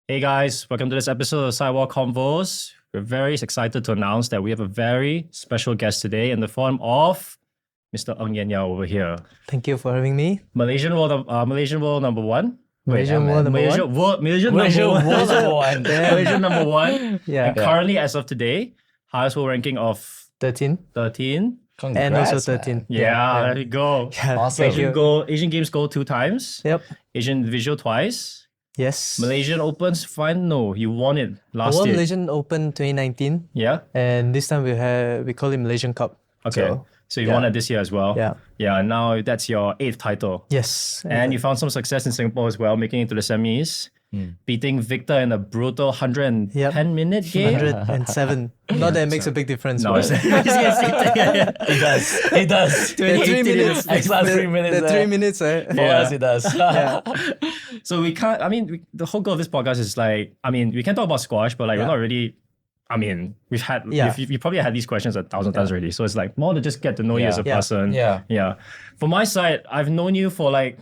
Hey guys, welcome to this episode of Sidewall Convos. We're very excited to announce that we have a very special guest today in the form of Mr. Ng Eain Yow over here. Thank you for having me. Malaysian world number one. Malaysian world number one. Malaysian Malaysian number world one. number one. Malaysian number one. Yeah. And currently, as of today, highest world ranking of 13 13. Congrats, and also man. 13. Yeah, there we go. Yeah, Awesome. thank you. Asian Games Gold 2 times. Yep. Asian Visual twice. Yes. Malaysian Opens fine. No, you won it I last won year. Malaysian Open 2019, Yeah. and this time we call it Malaysian Cup. Okay. So you yeah. won it this year as well. Yeah. Yeah. And now that's your 8th title. Yes. And you found some success in Singapore as well, making it to the semis, beating Victor in a brutal 110-minute game. 107. Not that it makes a big difference. No, but- It does. It does. the 3 minutes. Extra 3 minutes. The 3 minutes. For Yeah. us, it does. So we can't, the whole goal of this podcast is like, we can talk about squash, but like we're not really, you probably had these questions 1,000 times already. So it's like more to just get to know you as a Yeah. person. Yeah. Yeah. For my side, I've known you for like,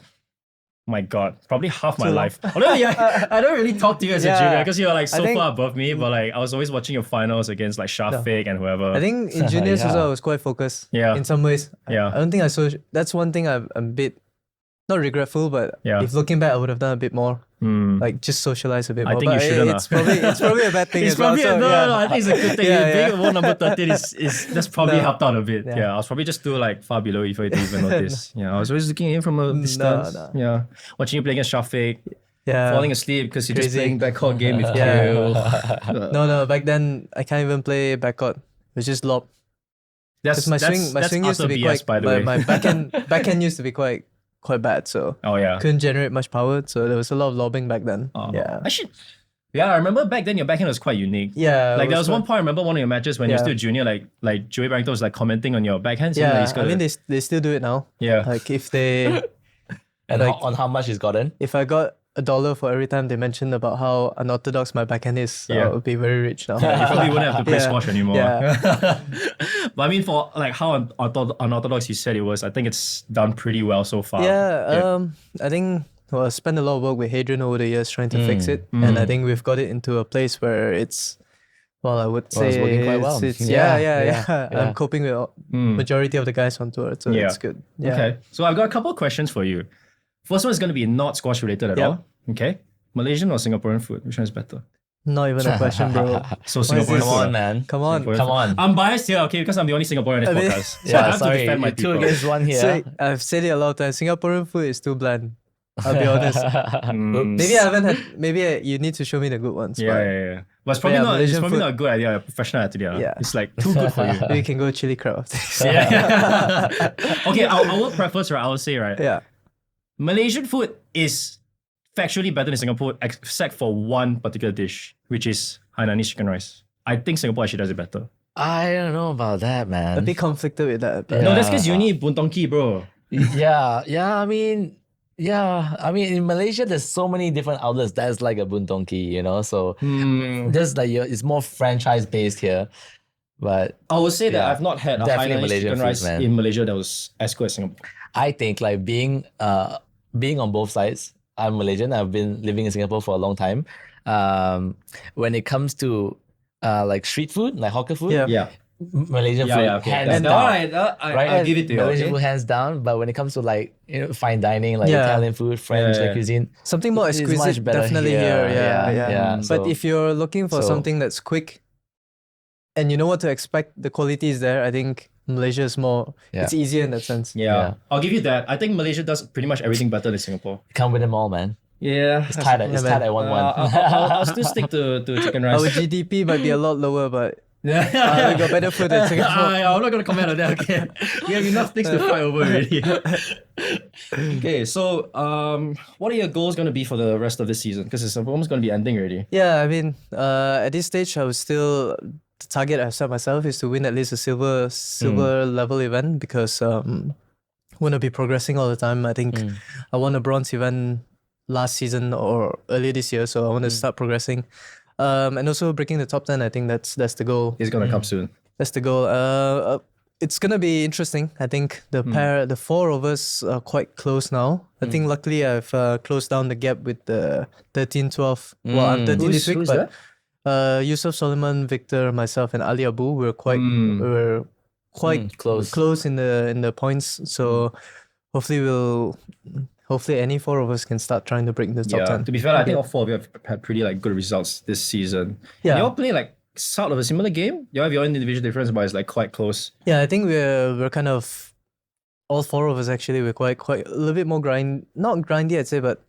my God, probably half my Too long. life. Although, I don't really talk to you as a Yeah. junior because you're like I so think- far above me. But like, I was always watching your finals against like Shafiq and whoever. I think in juniors Yeah. also I was quite focused. Yeah. In some ways. Yeah. I don't think that's one thing I'm a bit not regretful, but Yeah. if looking back I would have done a bit more. Like just socialize a bit I more. think you But shouldn't, it's probably a bad thing It's as well. probably So, no, I think it's a good thing. Yeah, Being world number 13 is that's probably No. helped out a bit. Yeah. Yeah. I was probably just too like far below you for you to even notice. Yeah, I was always looking in from a distance. no. Yeah, watching you play against Shafiq, Yeah. falling asleep because you're just Crazy. playing backcourt game with Yeah. Kale. No, back then I can't even play backcourt. It's just lob. That's Because my swing used to utter be BS, quite by the way. my backhand used to be quite bad, so Oh yeah. couldn't generate much power. So there was a lot of lobbing back then. Oh. Yeah. Yeah, I remember back then your backhand was quite unique. Yeah. Like it there was one quite- point I remember one of your matches when you're Yeah. still junior, like Joey Barrington was like commenting on your backhand. saying that Yeah, he's got I mean a- they still do it now. yeah. Like if they And Like- on how much he's gotten? if I got $1 for every time they mentioned about how unorthodox my backhand is, Yeah. I would be very rich now. You probably wouldn't have to play Yeah. squash anymore. Yeah. But I mean, for like how unorthodox you said it was, I think it's done pretty well so far. I think I spent a lot of work with Hadrian over the years trying to fix it, and I think we've got it into a place where it's, well, I would say it's working quite well. it's Yeah, yeah. yeah. I'm coping with majority of the guys on tour, so Yeah. it's good. Yeah. Okay. So I've got a couple of questions for you. First one is going to be not squash related at Yeah. all. Okay. Malaysian or Singaporean food? Which one is better? Not even a question, bro. So Why is Singaporean this- Come food. on, man. Come on. Singaporean Come food. on. I'm biased here, okay, because I'm the only Singaporean in this I mean- podcast. So I Yeah, have sorry. to defend my You're two people. against one here. So I've said it a lot of times. Singaporean food is too bland. I'll be honest. Maybe I haven't had. Maybe you need to show me the good ones. Yeah, but yeah, yeah. But it's probably yeah, not. It's Malaysian probably food- not a good idea. A professional idea. Yeah. It's like too good for you. Maybe we can go chili crab after this. Yeah. Okay, I will preface, right? I will say, right? Yeah. Malaysian food is factually better than Singapore, except for one particular dish, which is Hainanese chicken rice. I think Singapore actually does it better. I don't know about that, man. A bit conflicted with that. But No, that's because you need buntongki, bro. Yeah. I mean, in Malaysia, there's so many different outlets. That's like a buntongki, you know. So just like it's more franchise based here, but I would say that Yeah. I've not had a Definitely Hainanese Malaysian chicken food, rice man. in Malaysia that was as good as Singapore. I think like being on both sides. I'm Malaysian. I've been living in Singapore for a long time. When it comes to like street food, like hawker food, Yeah. Yeah. Malaysian food Okay. hands And down. all right, I'll give it to you. Malaysian Okay? food hands down. But when it comes to like fine dining, like Yeah. Italian food, French Yeah. like cuisine, something more It's exquisite, much better definitely here. here. Yeah. Yeah. But So- if you're looking for so- something that's quick, and you know what to expect, the quality is there. I think Malaysia is more. Yeah. It's easier in that sense. Yeah. Yeah. I'll give you that. I think Malaysia does pretty much everything better than Singapore. come with them all, man. Yeah. It's tied at Yeah, man. 1-1. I'll still stick to chicken rice. Our GDP might be a lot lower, but Yeah. we got better food than Singapore. I'm not going to comment on that. Okay. We have enough things to fight over already. Okay, so what are your goals going to be for the rest of this season? Because it's almost going to be ending already. Yeah, I mean, at this stage, I was still the target I've set myself is to win at least a silver level event because want to be progressing all the time. I think I won a bronze event last season or earlier this year, so I want to start progressing. And also breaking the top 10. I think that's the goal. It's going to come soon. That's the goal. it's gonna be interesting. I think the four of us are quite close now. I think luckily I've closed down the gap with the 13-12. Well, I'm 13 this week, who's but Yusuf Solomon, Victor, myself, and Ali Abu were quite close in the points. So hopefully any four of us can start trying to break the top 10. To be fair, I think all four of you have had pretty like good results this season. Yeah. You all play like sort of a similar game. You have your own individual difference, but it's like quite close. Yeah, I think we're kind of all four of us actually. We're quite a little bit more not grindy, I'd say, but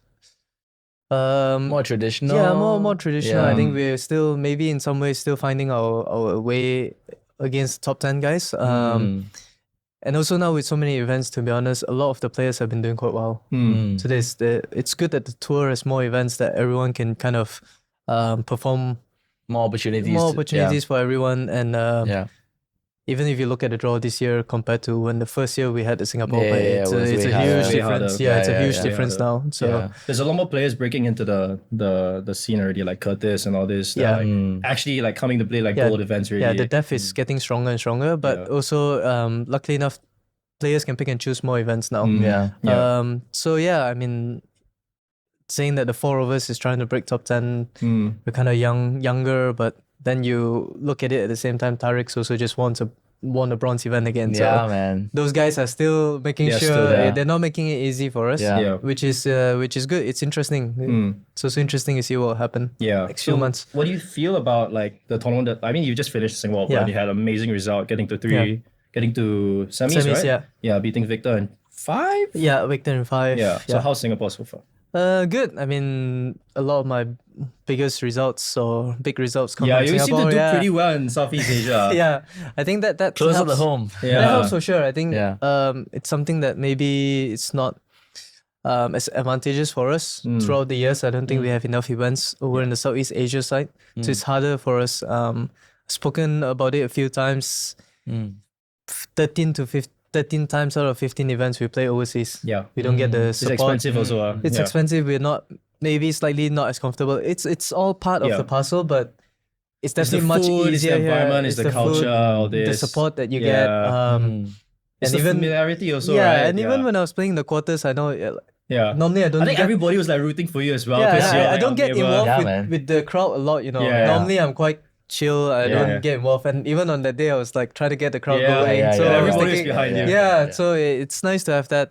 more traditional. Yeah, more traditional. Yeah. I think we're still maybe in some ways still finding our way against top 10 guys. And also now with so many events, to be honest, a lot of the players have been doing quite well. So it's good that the tour has more events that everyone can kind of perform. More opportunities for everyone. And even if you look at the draw this year compared to when the first year we had the Singapore play, it's a huge difference. It's a huge difference now. So there's a lot more players breaking into the scene already, like Curtis and all this. Actually like coming to play like gold events really. Yeah, the depth is getting stronger and stronger, but also luckily enough, players can pick and choose more events now. So yeah, I mean, saying that the four of us is trying to break top 10, we're kind of younger, but then you look at it at the same time, Tariq's also just won a bronze event again. Yeah, man. Those guys are still making sure they're not making it easy for us. Which is good. It's interesting. It's also interesting to see what will happen next few months. What do you feel about like the tournament? I mean, you just finished Singapore and you had an amazing result, getting to semis, right? Yeah, beating Victor in 5? Yeah, Victor in 5. Yeah. So how's Singapore so far? Good. I mean, a lot of my biggest results or big results come from you Singapore. seem to do pretty well in Southeast Asia. I think that close helps. to the home. That helps for sure. I think it's something that maybe it's not as advantageous for us throughout the years. I don't think we have enough events over in the Southeast Asia side, so it's harder for us. Spoken about it a few times. 13 times out of 15 events we play overseas. We don't get the support. It's expensive also. It's expensive. We're not maybe slightly not as comfortable. It's all part of the parcel, but it's definitely much easier. It's the environment, it's the culture, food, all this. the support that you get. It's and the even familiarity also, right? And even when I was playing the quarters, I know. Normally I don't. I think everybody was like rooting for you as well. I don't get involved with the crowd a lot. Normally I'm quite chill. I don't get involved, and even on that day I was like trying to get the crowd going. So everybody's behind you. So it's nice to have that.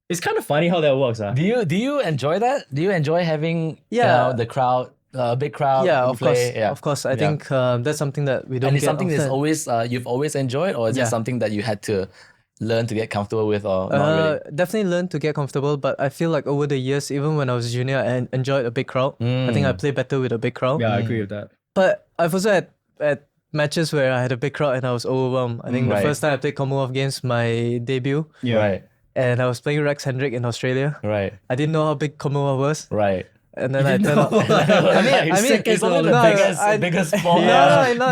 It's kind of funny how that works. Do you enjoy that? Do you enjoy having the crowd, big crowd? Of course. I think that's something that we don't. And it's get something often. that's always you've always enjoyed, or is it something that you had to learn to get comfortable with, or not really? Definitely learn to get comfortable, but I feel like over the years, even when I was junior, I enjoyed a big crowd. I think I play better with a big crowd. Yeah, I agree with that. But I've also had matches where I had a big crowd and I was overwhelmed. I think the first time I played Commonwealth Games, my debut. And I was playing Rex Hendrick in Australia. I didn't know how big Commonwealth was. And then I turned up. I mean, it's only the biggest sport,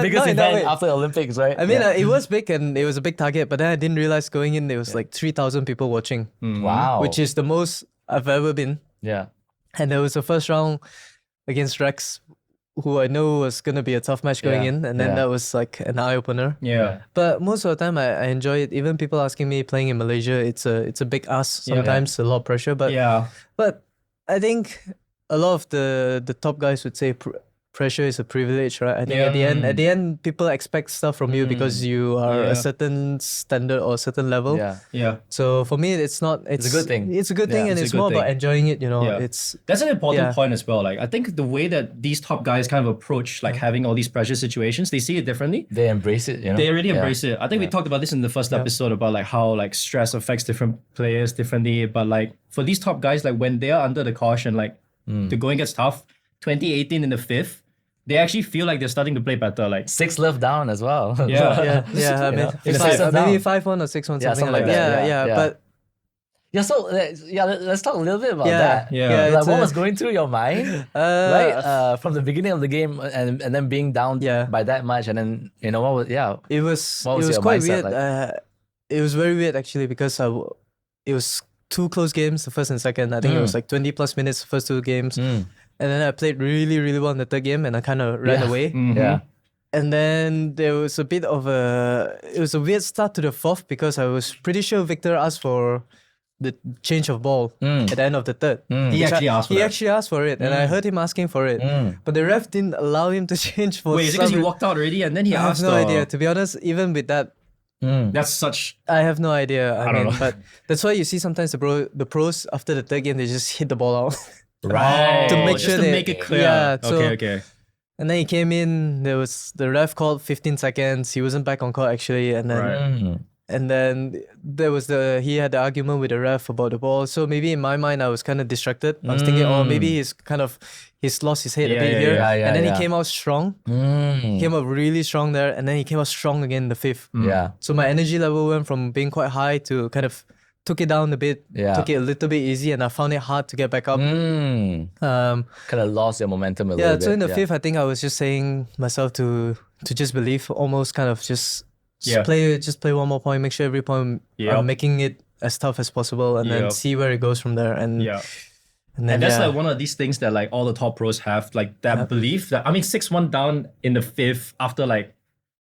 biggest event after the Olympics, right? I mean, it was big and it was a big target, but then I didn't realize going in there was like 3,000 people watching. Wow. Which is the most I've ever been. And there was the first round against Rex, who I know was going to be a tough match going in, and then that was like an eye-opener. But most of the time I enjoy it. Even people asking me playing in Malaysia, it's a big ask sometimes, a lot of pressure. But I think a lot of the top guys would say pressure is a privilege, right? I think at the end, people expect stuff from you because you are a certain standard or a certain level. So for me, it's not. It's a good thing. It's a good thing, and it's more about enjoying it. That's an important point as well. Like I think the way that these top guys kind of approach like having all these pressure situations, they see it differently. They embrace it. They really embrace it. I think we talked about this in the first episode about like how like stress affects different players differently. But like for these top guys, like when they are under the caution, like the going gets tough. 2018 in the 5th. They actually feel like they're starting to play better. Like 6 left down as well. I mean, maybe 5-1 or 6-1, something like that. But let's talk a little bit about that. Like what was going through your mind, right? From the beginning of the game and then being down by that much, and then what was it was quite weird. Like? It was very weird actually because it was 2 close games, the first and second. I think it was like 20 plus minutes the first 2 games. And then I played really, really well in the third game and I kind of ran away. And then there was a bit of it was a weird start to the fourth because I was pretty sure Victor asked for the change of ball at the end of the third. He actually asked for He that. actually asked for it, and I heard him asking for it. But the ref didn't allow him to change for Wait, is it because he walked out already and then he I have asked? no or- idea. To be honest, even with that, That's such. I have no idea. I don't mean, know. but that's why you see sometimes the pros after the third game they just hit the ball out. Right. To make just sure to they- make it clear. yeah, so- okay. And then he came in. There was the ref called 15 seconds. He wasn't back on court actually, and then Right. and then there was he had the argument with the ref about the ball. So maybe in my mind I was kind of distracted. I was thinking, oh, maybe he's lost his head a Yeah, bit yeah, here. yeah, and then yeah. he came out strong. He came out really strong there, and then he came out strong again in the fifth. Yeah. So my energy level went from being quite high to kind of took it down a bit, Yeah. took it a little bit easy, and I found it hard to get back up. Kind of lost your momentum a little Yeah, bit. so in the fifth, I think I was just saying myself to just believe, almost kind of just Yeah. play one more point, make sure every point Yeah. I'm making it as tough as possible, and then Yep. see where it goes from there. And Yeah. and then And that's yeah. like one of these things that like all the top pros have, like that belief that 6-1 down in the fifth after like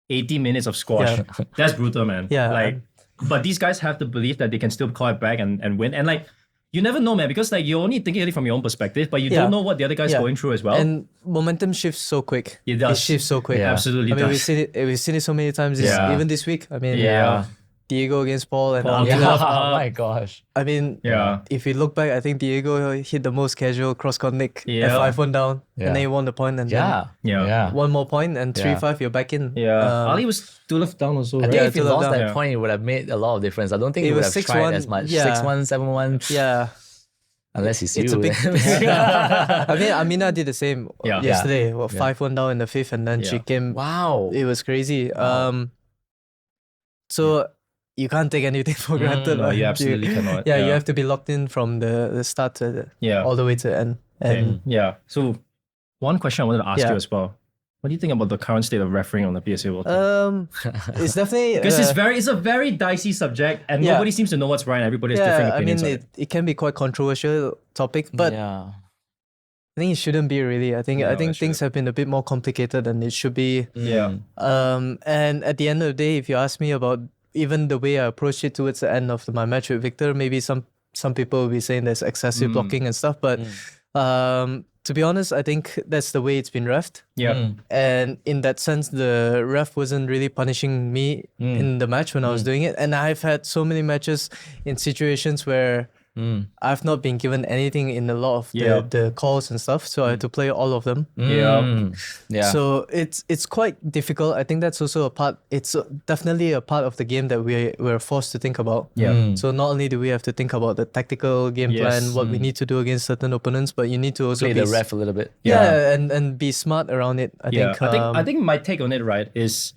80 minutes of squash. Yeah. That's brutal, man. Yeah. Like, but these guys have the belief that they can still call it back and win. And like, you never know, man, because like you're only thinking it from your own perspective, but you Yeah. don't know what the other guy's Yeah. going through as well. And momentum shifts so quick. It does. shifts so quick. Yeah. Absolutely I mean, does. we've seen it so many times. Yeah. Even this week. I mean, Yeah. Diego against Paul and Paul, Yeah. Abdullah. Oh my gosh. I mean, Yeah. if we look back, I think Diego hit the most casual cross-court nick Yeah. at 5-1 down, Yeah. and then he won the point, and Yeah. Yeah. Yeah. then one more point, and Yeah. 3-5, you're back in. Yeah. Um, Ali was 2 left down also, I right? think Yeah, if you to love lost down. that Yeah. point, it would have made a lot of difference. I don't think It he would was have tried 6-1, as much. yeah. 6-1, 7-1. Yeah, Unless it's it's you. a big. I mean, Amina did the same Yeah. yesterday. Yeah. 5-1 down in the fifth, and then she Yeah. came. Wow. It was crazy. So you can't take anything for granted. No, right? you absolutely cannot. Yeah, you have to be locked in from the start to Yeah. all the way to the end. And Yeah. So one question I wanted to ask Yeah. you as well. What do you think about the current state of refereeing on the PSA World Tour? it's definitely Because it's a very dicey subject and Yeah. nobody seems to know what's right and everybody has different I mean opinions on it. it can be quite controversial topic, but yeah. I think it shouldn't be really. I think No, it things have been a bit more complicated than it should be. Yeah. And at the end of the day, if you ask me about even the way I approached it towards the end of my match with Victor, maybe some people will be saying there's excessive blocking and stuff, but to be honest, I think that's the way it's been refed. Yeah. And in that sense, the ref wasn't really punishing me in the match when I was doing it. And I've had so many matches in situations where I've not been given anything in a lot of the calls and stuff. So I had to play all of them. Yeah. So it's quite difficult. I think that's also a part. It's definitely a part of the game that we're forced to think about. Yeah. So not only do we have to think about the tactical game Yes. plan, what we need to do against certain opponents, but you need to also Play be the ref a little bit. and be smart around it. I Yeah. think. I think my take on it, right, is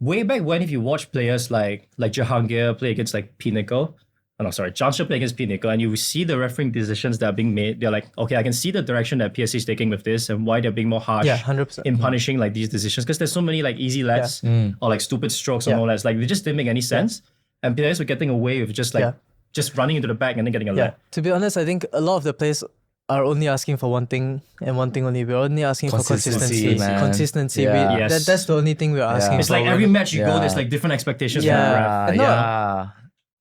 way back when if you watch players like Jahangir play against like Pinnacle, Jamshid play against Pinnacle, and you see the refereeing decisions that are being made, they're like, okay, I can see the direction that PSC is taking with this and why they're being more harsh 100%. in punishing like these decisions because there's so many like easy lets or like stupid strokes or no lets. Like they just didn't make any sense. And players were getting away with just like just running into the back and then getting a let. To be honest, I think a lot of the players are only asking for one thing and one thing only. We're only asking for Consistency, consistency. man. Consistency. Yeah. Yes. That's the only thing we're asking It's for. like every match you go, Yeah. there's like different expectations Yeah. from the ref. And no-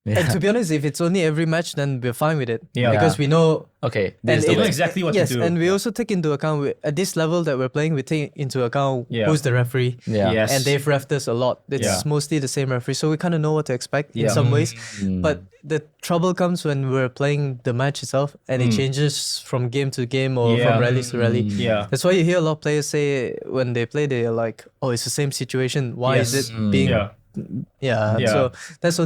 Yeah. And to be honest, if it's only every match, then we're fine with it. Yeah. Because we know. Okay. And This is You the know way. exactly what Yes, to do. and we also take into account at this level that we're playing, we take into account Yeah. who's the referee. Yeah. Yes. And they've refed us a lot. It's Yeah. mostly the same referee, so we kind of know what to expect in Yeah. some ways. But the trouble comes when we're playing the match itself, and it changes from game to game or Yeah. from rally to rally. Yeah. That's why you hear a lot of players say when they play, they're like, "Oh, it's the same situation. Why is Yes. it being?" Yeah. Yeah. Yeah. So that's the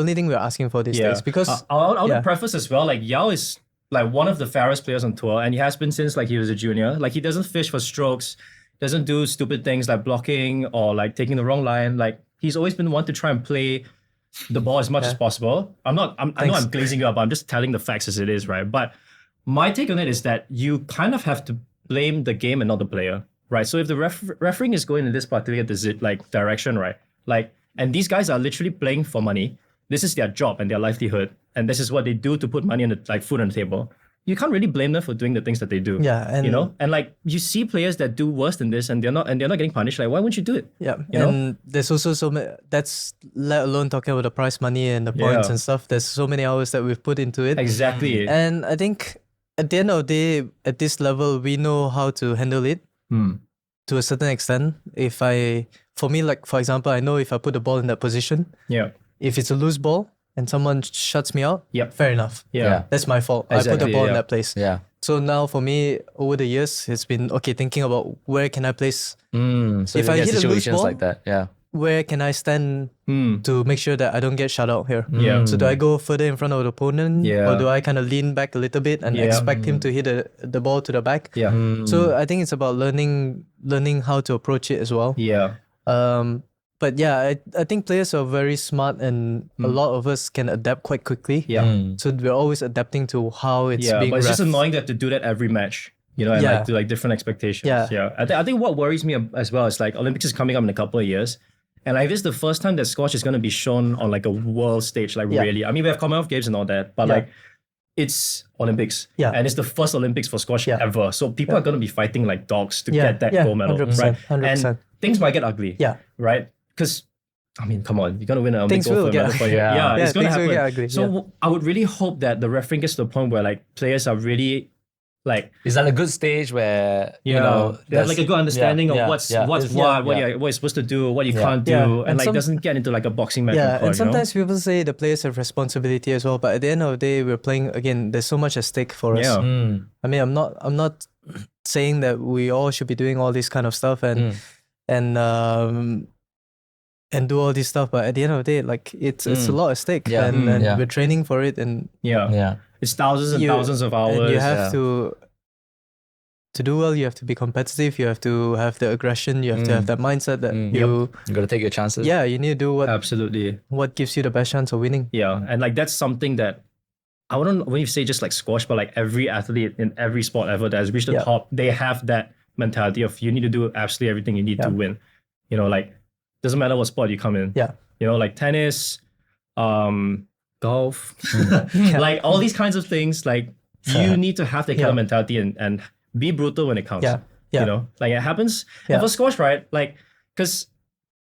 only thing we're asking for these days because I'll yeah. preface as well, like Yao is like one of the fairest players on tour and he has been since like he was a junior. Like he doesn't fish for strokes, doesn't do stupid things like blocking or like taking the wrong line. Like he's always been one to try and play the ball as much as possible. I know I'm glazing you up, but I'm just telling the facts as it is, right? But my take on it is that you kind of have to blame the game and not the player, right? So if the refereeing is going in this particular like direction, right? Like, and these guys are literally playing for money. This is their job and their livelihood, and this is what they do to put money on the like food on the table. you can't really blame them for doing the things that they do. Yeah, and you know, and like you see players that do worse than this, and they're not getting punished. Like, why wouldn't you do it? yeah, You know? and there's also so many. That's let alone talking about the prize money and the points Yeah. and stuff. There's so many hours that we've put into it. Exactly. And I think at the end of the day, at this level, we know how to handle it to a certain extent. For me, like for example, I know if I put the ball in that position, Yeah. if it's a loose ball and someone shuts me out, Yep. fair enough. Yeah. That's my fault. I put Exactly, the ball in yeah. that place. Yeah. So now for me, over the years, it's been okay thinking about where can I place, So If you I get hit a loose situations ball- like that, yeah. where can I stand Mm. to make sure that I don't get shut out here. Yeah. So do I go further in front of the opponent, Yeah. or do I kind of lean back a little bit and Yeah. expect him to hit the ball to the back? Yeah. So I think it's about learning how to approach it as well. Yeah. But yeah, I think players are very smart, and a lot of us can adapt quite quickly. Yeah. So we're always adapting to how it's Yeah, being but it's just ref. annoying to have to do that every match, you know, and Yeah. like to like different expectations. Yeah. I think what worries me as well is like Olympics is coming up in a couple of years, and like this is the first time that squash is going to be shown on like a world stage, like Yeah. really. I mean, we have Commonwealth Games and all that, but Yeah. like it's Olympics, Yeah. and it's the first Olympics for squash Yeah. ever. So people are going to be fighting like dogs to Yeah. get that Yeah. gold medal, 100%, right? 100%. And things might get ugly, Yeah. right? Because I mean, come on, you're gonna win an Olympic Things gold will for a get medal for ugly. you. Yeah. Yeah, Yeah, it's gonna things will happen. get ugly, So yeah. I would really hope that the refereeing gets to the point where like players are really like Is that a good stage where, you know, they have like a good understanding yeah, of what's yeah, what you're supposed to do, what you can't do, Yeah. and, And like some- doesn't get into like a boxing match. Yeah, or, and sometimes people say the players have responsibility as well, but at the end of the day, we're playing again. There's so much at stake for us. Yeah. I mean, I'm not saying that we all should be doing all this kind of stuff and do all this stuff, but at the end of the day, like it's a lot at stake, Yeah. and Yeah. we're training for it, and yeah, Yeah. it's thousands and thousands of hours. and you have yeah. to do well. You have to be competitive. You have to have the aggression. You have to have that mindset that you You gotta take your chances. yeah, you need to do Absolutely, what gives you the best chance of winning. yeah, and like that's something that I wouldn't when you say just like squash, but like every athlete in every sport ever that has reached the Yeah. top, they have that mentality of you need to do absolutely everything you need to win. You know, like doesn't matter what sport you come in. Yeah. You know, like tennis, golf, like all these kinds of things. Like you need to have that kind of mentality and be brutal when it counts. Yeah. Yeah. You know, like it happens. Yeah. And for squash, right? Like, because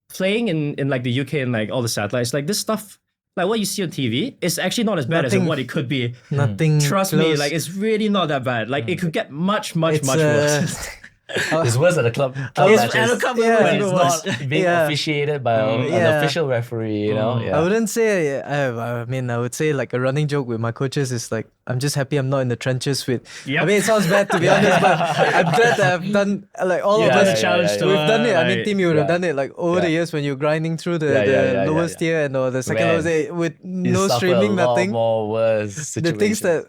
playing in like the UK and like all the satellites, like this stuff, like what you see on TV, is actually not as bad as Nothing- what it could be. Nothing. Trust me, close. like it's really not that bad. Like it could get much It's, worse. It's worse at the club It's matches. at the club Yeah. level, when it's it's even worse. not being Yeah. officiated by an Yeah. official referee, you know? I wouldn't say. I mean, I would say like a running joke with my coaches is like, I'm just happy I'm not in the trenches with. Yep. I mean, it sounds bad to be honest, but I'm glad that I've done like all of Yeah, us. yeah, challenge to We've done it. I mean, like, team, you would have yeah. done it like over the years when you're grinding through the, Yeah, lowest tier and or the second Man. lowest tier with You no suffer streaming, a lot nothing. more worse The situations. things that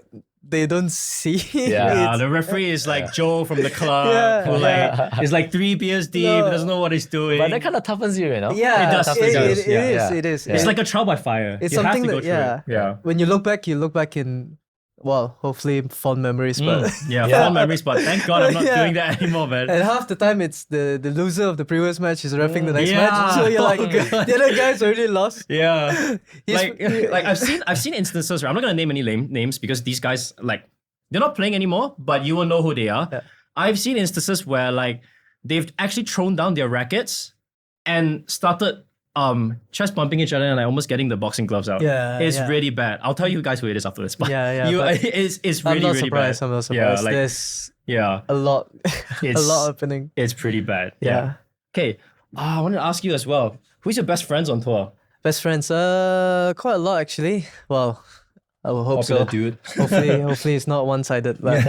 they don't see. Yeah. Yeah, It's- the referee is like Joe from the club Yeah. who like is like 3 beers deep, No. doesn't know what he's doing. But that kind of toughens you, you know? yeah, It does, it does, It yeah, is. yeah. It is. it's Yeah. like a trial by fire. It's you have something to go that through it. Yeah. When you look back in, well, hopefully fond memories, but. Yeah, fond memories, but thank God I'm not Yeah. doing that anymore, man. And half the time, it's the loser of the previous match is refereeing the next Yeah. match. So you're like, Oh, God. the other guy's already lost. Yeah, He's- like I've seen instances where I'm not gonna name any names because these guys like they're not playing anymore, but you will know who they are. Yeah. I've seen instances where like they've actually thrown down their rackets and started chest bumping each other and like almost getting the boxing gloves out. Yeah, It's yeah. really bad. I'll tell you guys who it is after this. But Yeah, but it's I'm really not really surprised. bad. I'm not surprised. Yeah, like There's yeah, a lot, a It's- lot happening. it's pretty bad. Yeah. Okay, I wanted to ask you as well. Who's your best friends on tour? Best friends, quite a lot actually. Well, I will hope Popular so. dude. Hopefully it's not one-sided. But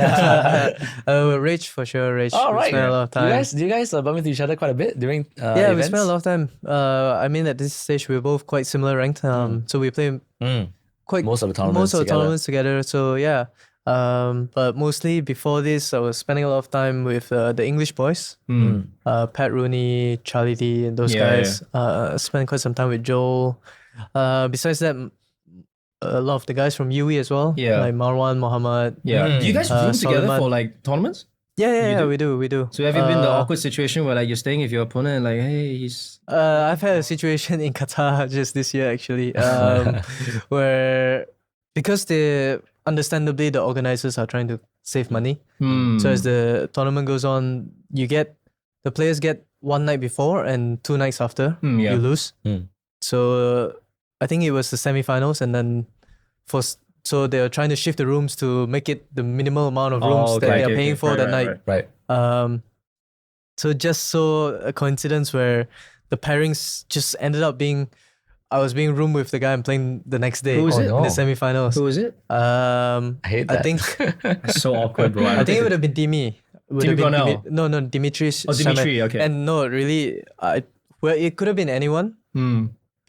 Rich for sure. Rich. All We right. spent a lot of time. Do you guys bump into each other quite a bit during Yeah, events? we spent a lot of time. I mean, at this stage, we're both quite similar ranked. So we play quite Most of the tournaments together. tournaments together. So yeah. But mostly before this, I was spending a lot of time with the English boys, Pat Rooney, Charlie D, and those Yeah, guys. Spent quite some time with Joel. Besides that, a lot of the guys from UE as well. Yeah. Like Marwan, Mohammed. Yeah. Do you guys room together Solomon. for like tournaments? Yeah, do? we do. So have you been in the awkward situation where like you're staying with your opponent and like, hey, he's I've had a situation in Qatar just this year actually, where because understandably, the organizers are trying to save money. So as the tournament goes on, the players get one night before and 2 nights after you lose. So I think it was the semifinals, and then so they are trying to shift the rooms to make it the minimal amount of rooms that they are paying for that night. Right. So just saw a coincidence where the pairings just ended up being, I was being roomed with the guy I'm playing the next day Who is it? in the semifinals. Who is it? I hate that. I think It's so awkward, bro. I think it would have been Dimi. Dimi Cornell? No, Dimitris. Oh, Dimitri, Samet. okay. And no, really, well, it could have been anyone.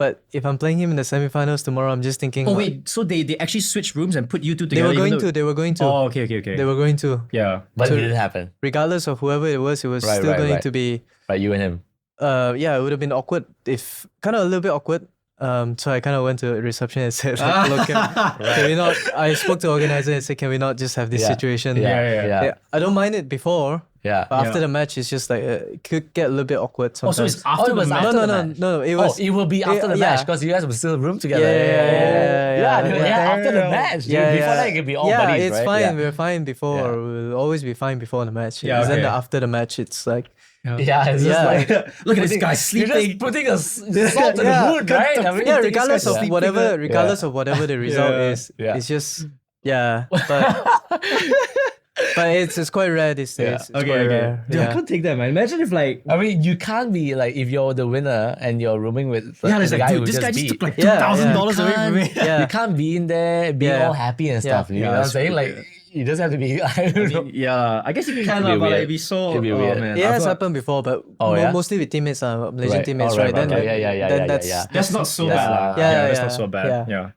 But if I'm playing him in the semifinals tomorrow, I'm just thinking. Oh wait, so they actually switched rooms and put you two They together? were going to. Oh, okay. They were going to. Yeah. But So- it didn't happen. Regardless of whoever it was still Right, going right. to be. Right, you and him. Yeah, it would have been awkward if kind of a little bit awkward. So I kind of went to reception and said, like, look, can we not? I spoke to the organizer and said, can we not just have this Yeah. situation? Yeah. I don't mind it before, Yeah. but after the match, it's just like it could get a little bit awkward Oh, sometimes. so it's after it was the match? after no, the no, match. no. It was. It will be after the yeah. match because you guys will still room together. Yeah, After the match. Dude. Before that, it can be all buddies, it's right? fine. Yeah. We're fine before. Yeah. We'll always be fine before the match. Yeah, Then okay. after the match, it's like. Yeah, it's just Yeah. like Look at this guy you're sleeping. just putting a salt in the wound, right? I mean, Yeah, you think regardless it's of sleeping whatever, there. regardless of whatever the result is, Yeah. it's just but it's quite rare these days. Yeah. It's Okay, quite okay. rare. Dude, I Yeah. can't take that, man. Imagine if like I mean, you can't be like if you're the winner and you're rooming with the, there's the like, guy dude, who this guy just just beat. took like Yeah, $2,000 away from me. Yeah. You can't be in there being Yeah. all happy and stuff. You know what I'm that's saying? weird. Like you just have to be. I don't know. Yeah, I guess you can, It'd be but like, weird. it'd be so. It'd be oh, weird. man. It I has thought- happened before, but yeah? mostly with teammates, Malaysian Right. teammates, Oh, right? right, Then, right. Yeah. then that's That's not so Yeah. bad. Lah. Yeah, That's yeah, not so bad. yeah.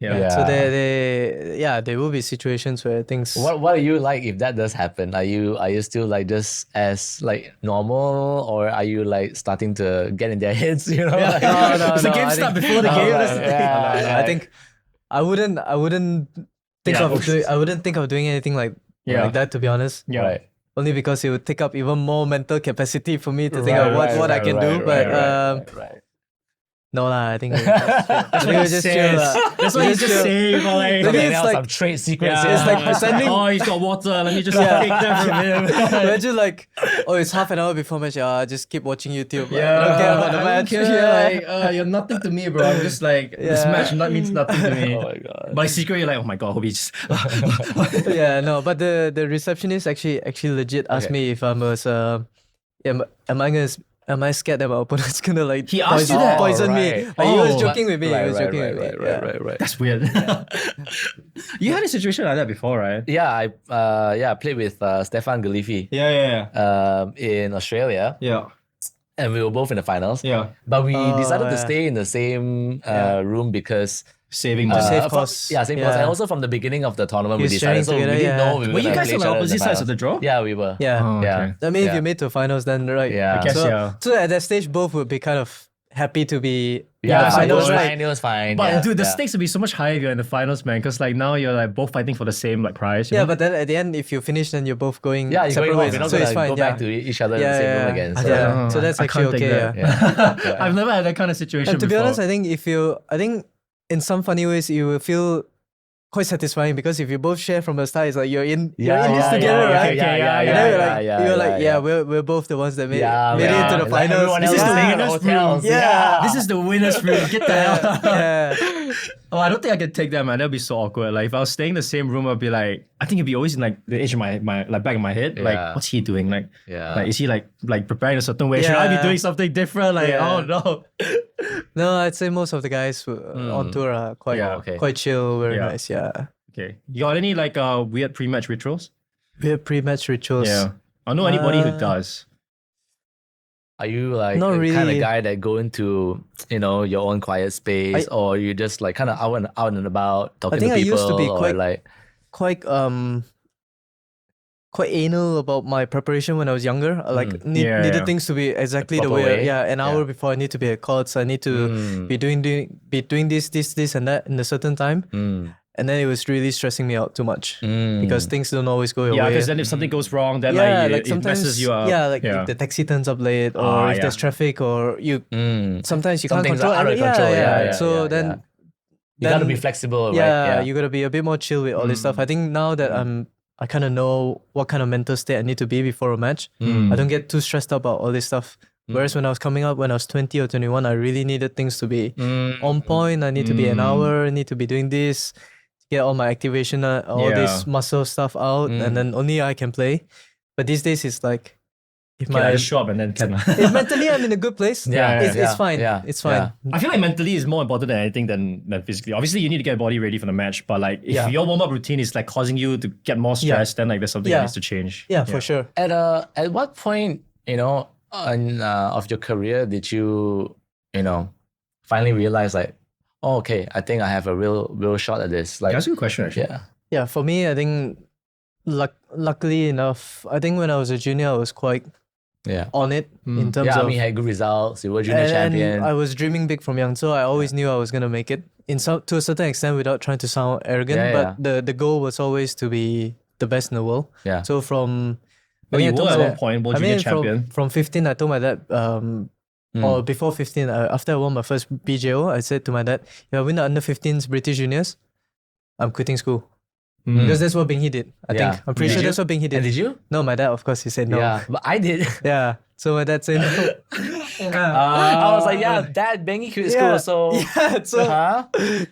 Yeah. So there will be situations where things. What are you like if that does happen? Are you still like just as like normal, or are you like starting to get in their heads? You know, like, No, Does the game I start think- before the game? right. That's the thing. Yeah. I think I wouldn't think Yeah. of doing. I wouldn't think of doing anything like that, to be honest. Yeah. Right. Only because it would take up even more mental capacity for me to think Right, of what I right, can right, do. But right. no lah, I think we'll just chill lah. That's what he's just saying. Like, Maybe Okay, it's now like- some trade secrets. It's like pretending- Oh, he's got water. Let me just Yeah. take that from him. Imagine like, oh, it's half an hour before match. Just keep watching YouTube. Yeah, I don't care about the I match. don't care, like, you're nothing to me, bro. I'm just like this Yeah. match means nothing to me. Oh my god. By secret, you're like, oh my god, hope he just. Yeah, no, but the receptionist actually legit asked me if I was am I scared that my opponent's gonna like He asked you that? poison me? Right. Like, he was Oh. joking with me. Right, He was right, joking right, with me. right, Yeah. right. That's weird. You had a situation like that before, right? Yeah, I played with Stefan Galifi Yeah. in Australia, Yeah. and we were both in the finals. Yeah. But we Oh, decided to yeah. stay in the same room because Saving To the save from- costs. Yeah, same cost. Yeah. And also from the beginning of the tournament, You're we decided. sharing So we together, didn't yeah. know we were Were you gonna guys play on each the other in opposite sides finals. of the draw? Yeah, we were. Yeah. Oh, Yeah. okay. I mean, if Yeah. you made to finals, then right. Yeah. I guess, So, yeah. so at that stage, both would be kind of happy to be. Yeah, so it was those, like- fine. It was fine. But yeah, dude, the yeah. stakes would be so much higher if you're in the finals, man. Because like now you're like both fighting for the same like prize. you Yeah, know? but then at the end, if you finish, then you're both going Yeah, you're separate going home. ways. You're not So it's gonna fine. go Yeah. back to each other in the same room again. So, Yeah. So that's I actually can't take okay. that. Yeah. I've never had that kind of situation. And to be before. honest, I think in some funny ways you will feel quite satisfying because if you both share from the start, it's like you're in this together, right? And then you're like, we're both the ones that made it into the Like finals. everyone else This is is the staying in the winner's hotels. room. Yeah. This is the winner's room. Get the hell out. Yeah. Oh, I don't think I could take that, man. That'd be so awkward. Like if I was staying in the same room, I'd be like, I think it'd be always in like the edge of my like back of my head. Yeah. Like, what's he doing? Like, Yeah. like is he like preparing a certain way? Should I be Yeah. doing something different? Like, Yeah. oh no. No, I'd say most of the guys on tour are quite Yeah, okay. quite chill, very Yeah. nice. Yeah. Okay. You got any like weird pre-match rituals? We have pre-match rituals. Yeah. I know anybody who Uh, does. Are you like Not the kind of really. guy that go into your own quiet space, or you just like kind of out and about talking think to I people, used to be or quite- like quite anal about my preparation when I was younger. Like Yeah, needed yeah. things to be exactly the proper way. way. Yeah, an hour Yeah. before I need to be at courts. I need to be doing this and that in a certain time. And then it was really stressing me out too much because things don't always go your Yeah, way. because then if something goes wrong, then yeah, like, like it sometimes messes you up. Yeah, like if the taxi turns up late or Ah, if yeah. there's traffic or you sometimes you Some can't things control. are out of every- control. Yeah, So yeah, then yeah. You gotta then- be flexible, yeah, right? you gotta be a bit more chill with all this stuff. I think now that I kind of know what kind of mental state I need to be before a match. I don't get too stressed out about all this stuff. Whereas when I was coming up, when I was 20 or 21, I really needed things to be on point. I need to be an hour, I need to be doing this, get all my activation, all this muscle stuff out, and then only I can play. But these days, it's like, if I just show up and then can. if mentally I'm in a good place, it's fine. yeah, It's fine. I feel like mentally is more important than anything than physically. Obviously, you need to get your body ready for the match, but like if your warm up routine is like causing you to get more stressed, then like there's something that needs to change. Yeah, for sure. At what point, of your career did you, finally realize like, oh, okay, I think I have a real shot at this? Like, That's a good question, actually. Yeah, for me, I think luckily enough, I think when I was a junior, I was quite on it in terms of. you had good results. You were junior champion. And I was dreaming big from young, so I always knew I was gonna make it to a certain extent without trying to sound arrogant. But the goal was always to be the best in the world. Yeah. So from you were at one point world junior champion. From 15, I told my dad. Or before 15, after I won my first BJO, I said to my dad, if I win the under 15s British juniors, I'm quitting school. Because that's what Bing He did, I think. I'm pretty sure that's what Bing He did. And did you? No, my dad, of course, he said no. Yeah, but I did. Yeah. So my dad said no. I was like, Dad, Bengi quit school, so Yeah, so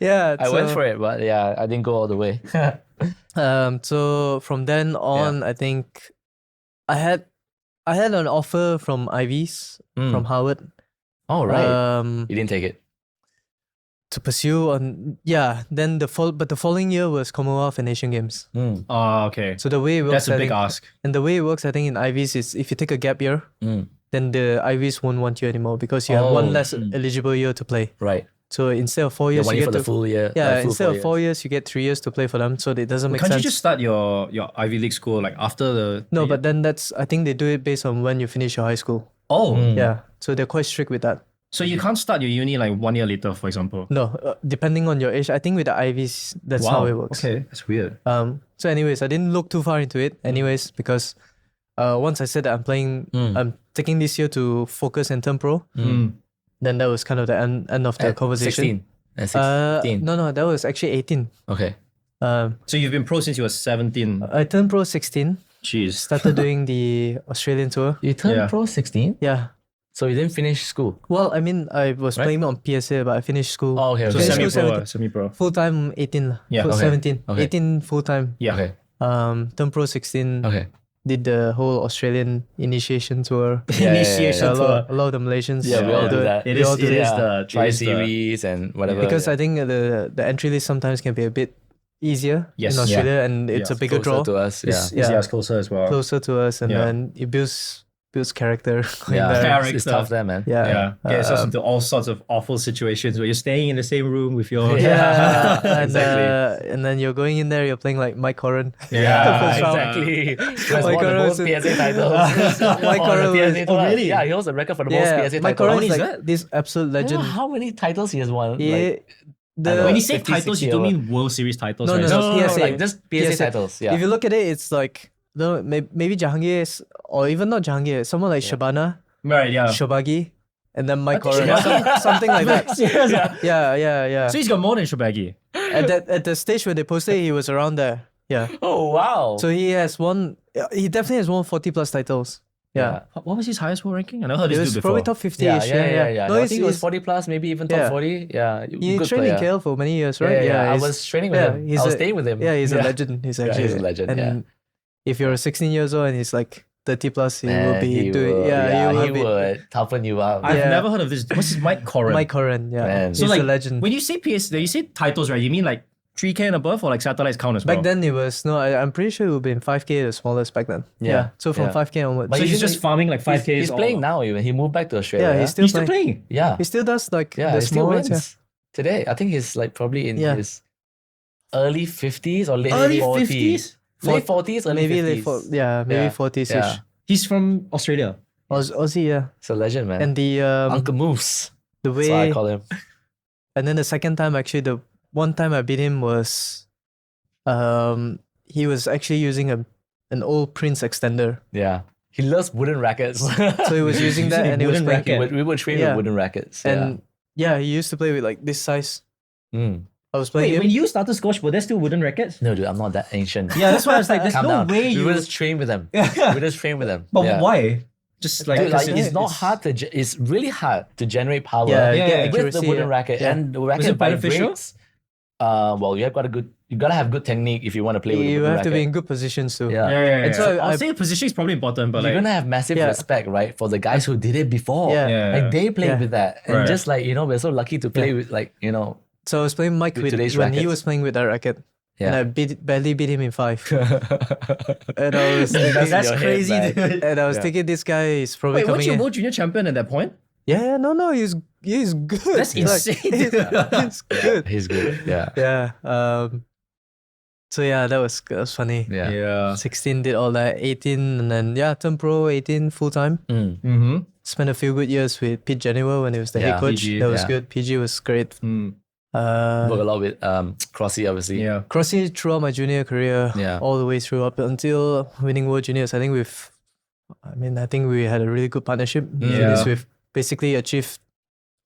yeah. I went for it, but I didn't go all the way. So from then on, I think I had an offer from Ivies from Harvard. Oh right. You didn't take it. To pursue on then the following year was Commonwealth and Asian Games. Oh, okay. So the way it works, That's a big ask. And the way it works, I think in Ivies is if you take a gap year, then the Ivies won't want you anymore because you have one less eligible year to play. Right. So instead of 4 years, you get for the full year. Yeah, instead of 4 years, you get 3 years to play for them. So it doesn't make sense. Can't you just start your Ivy League school like after the? No, but then I think they do it based on when you finish your high school. Oh. Yeah. So they're quite strict with that. So you can't start your uni like 1 year later, for example. No, depending on your age. I think with the Ivies, that's how it works. Okay, that's weird. So anyways, I didn't look too far into it anyways because once I said that I'm taking this year to focus and turn pro, then that was kind of the end of the conversation. 16. No, that was actually 18. Okay. So you've been pro since you were 17. I turned pro 16. Jeez. Started doing the Australian tour. You turned pro 16? Yeah. So you didn't finish school? Well, I mean, I was playing on PSA, but I finished school. Oh, okay. So semi-pro. Full-time 18. Yeah. 17. Okay. 18 full-time. Yeah. Okay. Turned pro 16. Okay. Did the whole Australian initiation tour. Initiation tour. A lot of the Malaysians. Yeah, we all do that. It is the tri-series and whatever. Because I think the entry list sometimes can be a bit easier in Australia and it's a bigger draw. to us. It's closer as well. Closer to us and then it builds character. It's tough there, man. Yeah. Get yourself into all sorts of awful situations where you're staying in the same room with your Exactly. And then you're going in there, you're playing like Mike Corran. Exactly. He has won the most PSA titles. Mike Corran. Oh, really? Yeah, he holds the record for the most PSA Mike titles. Corran is like this absolute legend. How many titles he has won? When you say 50, titles, 60 you don't or- mean World Series titles, No, right? no, PSA. like just PSA titles. Yeah. If you look at it, it's like maybe Jahangir or even not Jahangir, someone like Shabana, Right, yeah. Shobagi, and then Mike Corran, something like that. Yeah. So he's got more than Shobagi. At the stage where they posted, he was around there. Yeah. Oh wow. So he definitely has won 40 plus titles. Yeah. What was his highest world ranking? I never heard It this was dude before. probably top 50 Yeah. No, No, I think it was 40 plus, maybe even top 40. Yeah. He good trained in player. KL for many years, right? Yeah. I was training with him. I was staying with him. Yeah, he's a legend. He's actually he's a legend. And if you're 16 years old and he's like 30 plus, he Man, will be he doing. would, Yeah, he would toughen you up. I've Yeah. never heard of this. What's his Mike Corran? Mike Corran, yeah. Man. He's So like a legend. when you say you say titles, right? You mean like 3K and above or like satellites count as well? Back then it was I'm pretty sure it would be in 5K the smallest back then. Yeah. So from Yeah. 5K onwards. But So he's he's just farming like 5Ks. He's playing now even. He moved back to Australia. Yeah, he's still He's still playing. playing. Yeah. He still does like Yeah, the he still small ones. wins. Today, I think he's like probably in his early 50s or late Early 40s. 50s? Late 40s, early Maybe 50s. maybe 40s ish. Yeah. He's from Australia. Aussie, yeah. It's a legend, man. And the Uncle Moose. the That's what I way call him. and then the second time actually the one time I beat him was he was actually using an old Prince extender. Yeah. He loves wooden rackets. So he was using that and he was wooden playing racket. we would train Yeah. with wooden rackets. and he used to play with like this size Mm. I was playing Wait, him. when you started squash, were there still wooden rackets? No, dude, I'm not that ancient. Yeah, that's why I was like, there's Calm no down. way We you. would just train with them. We just train with them. But Yeah. why? Just like, Dude, like because it's not hard to. It's really hard to generate power. Yeah, get with the accuracy, wooden yeah. racket, Yeah. and the racket it beneficial? vibrates. Well, you gotta have good technique if you want to play with the You wooden have to racket. be in good positions too. Yeah. And so so I- I'll say position is probably important, but You're like, gonna have massive Yeah. respect, right, for the guys who did it before. Yeah. Yeah. Like they played Yeah. with that, and Right. just like we're so lucky to play with So I was playing Mike With with today's when he rackets. was playing with that racket. Yeah. And I barely beat him in 5. And I was thinking, that's your head, crazy, man. dude. and I was thinking this guy is probably Wait, weren't coming you in. world junior champion at that point? Yeah, no, he's good. That's insane, dude. He's good. He's good. Yeah. Yeah. So yeah, that was funny. Yeah. 16 did all that, 18, and then turned pro, 18 full time. Mm. Mm-hmm. Spent a few good years with Pete Jennifer when he was the Yeah, head coach. PG, that was yeah. good. PG was great. Mm. Work a lot with Crossy, obviously. Yeah. Crossy throughout my junior career, Yeah. all the way through up until winning World Juniors. I think we had a really good partnership. Yeah. We've basically achieved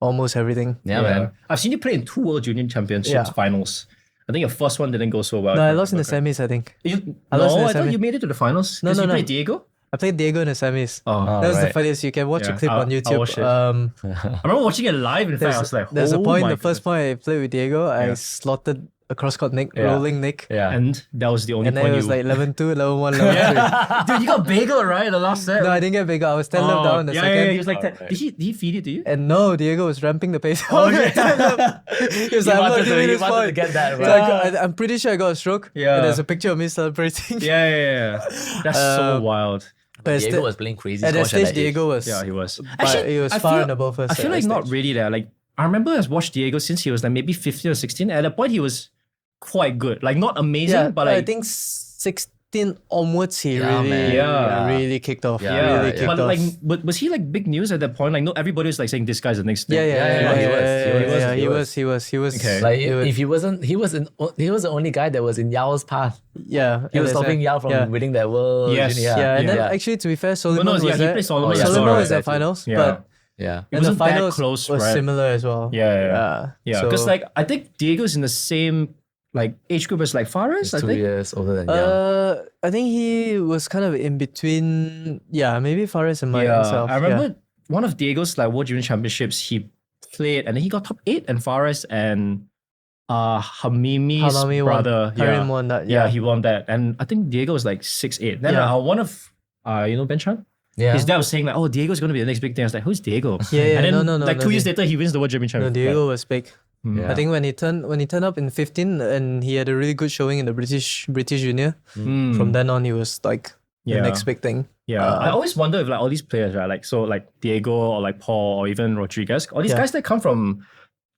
almost everything. Yeah, man. I've seen you play in 2 world junior championships Yeah. finals. I think your first one didn't go so well. No, if I lost in the remember semis, I think. correctly. I lost in the I thought semi. you made it to the finals. No, 'Cause no, you no. played Diego. I played Diego in the semis. Oh, That was the right. funniest. You can watch a Yeah, clip I'll- on I'll YouTube. watch it. I remember watching it live. In fact, I was like, There's oh a point, my the first point I played with Diego, I Yeah. slotted a cross-court nick, Yeah. rolling nick. Yeah. And that was the only And then point it was you. like 11-2, 11-1, 11-3. Dude, you got bagel right in the last set. No, I didn't get bigger. I was 10 love down in the yeah, second. yeah, he was like, Alright. did he feed it to you? And no, Diego was ramping the pace. Oh, He was like, I'm not giving he this wanted to point. get that, So right? I'm pretty sure I got a stroke. Yeah. And there's a picture of me celebrating. Yeah. That's so wild. But it's Diego the- was playing crazy at that squash at stage, that age. Diego was. Yeah, he was. But he was far and above us. I feel at like that not stage. really there. Like I remember I watched Diego since he was like maybe 15 or 16. At that point, he was quite good. Like not amazing, Yeah, but like I think 16 onwards, he Yeah, really, man. Yeah. really kicked off. Yeah, yeah. Really kicked But off. like, but was he like big news at that point? Like, no, everybody was like saying this guy's the next thing. Yeah, He was. he was. Okay. Like he was- if he wasn't, he was the only guy that was in Yao's path. Yeah, He was that's stopping it. Yao from Yeah. winning that world. Yes. Junior. Yeah, and then Yeah. actually, to be fair, Solomon no, was yeah, he there. played Solomon as Solomon well, was right? at finals, Yeah. but Yeah. It and the wasn't that finals close, was right? similar as well. Yeah. Because So- like I think Diego's in the same like age group as like Fares. He's I 2 think. years older than Yao. I think he was kind of in between. Yeah, maybe Fares and myself. I remember one of Diego's like World Junior Championships. He played and then he got top 8, and Fares and Hamimi's Hamami brother. Karim won that. Yeah, Yeah, he won that, and I think Diego was like 6'8". Then Yeah. one of Ben Chan, Yeah. his dad was saying like, oh, Diego's gonna be the next big thing. I was like, who's Diego? Yeah, And then no, like no, 2 years Di- later, he wins the World Junior No, Championship. Diego was big. Yeah. I think when he turned up in 15 and he had a really good showing in the British Junior. Mm. From then on, he was like the Yeah. next big thing. Yeah, I always wonder if like all these players, right? Like so, like Diego or like Paul or even Rodriguez, all these Yeah. guys that come from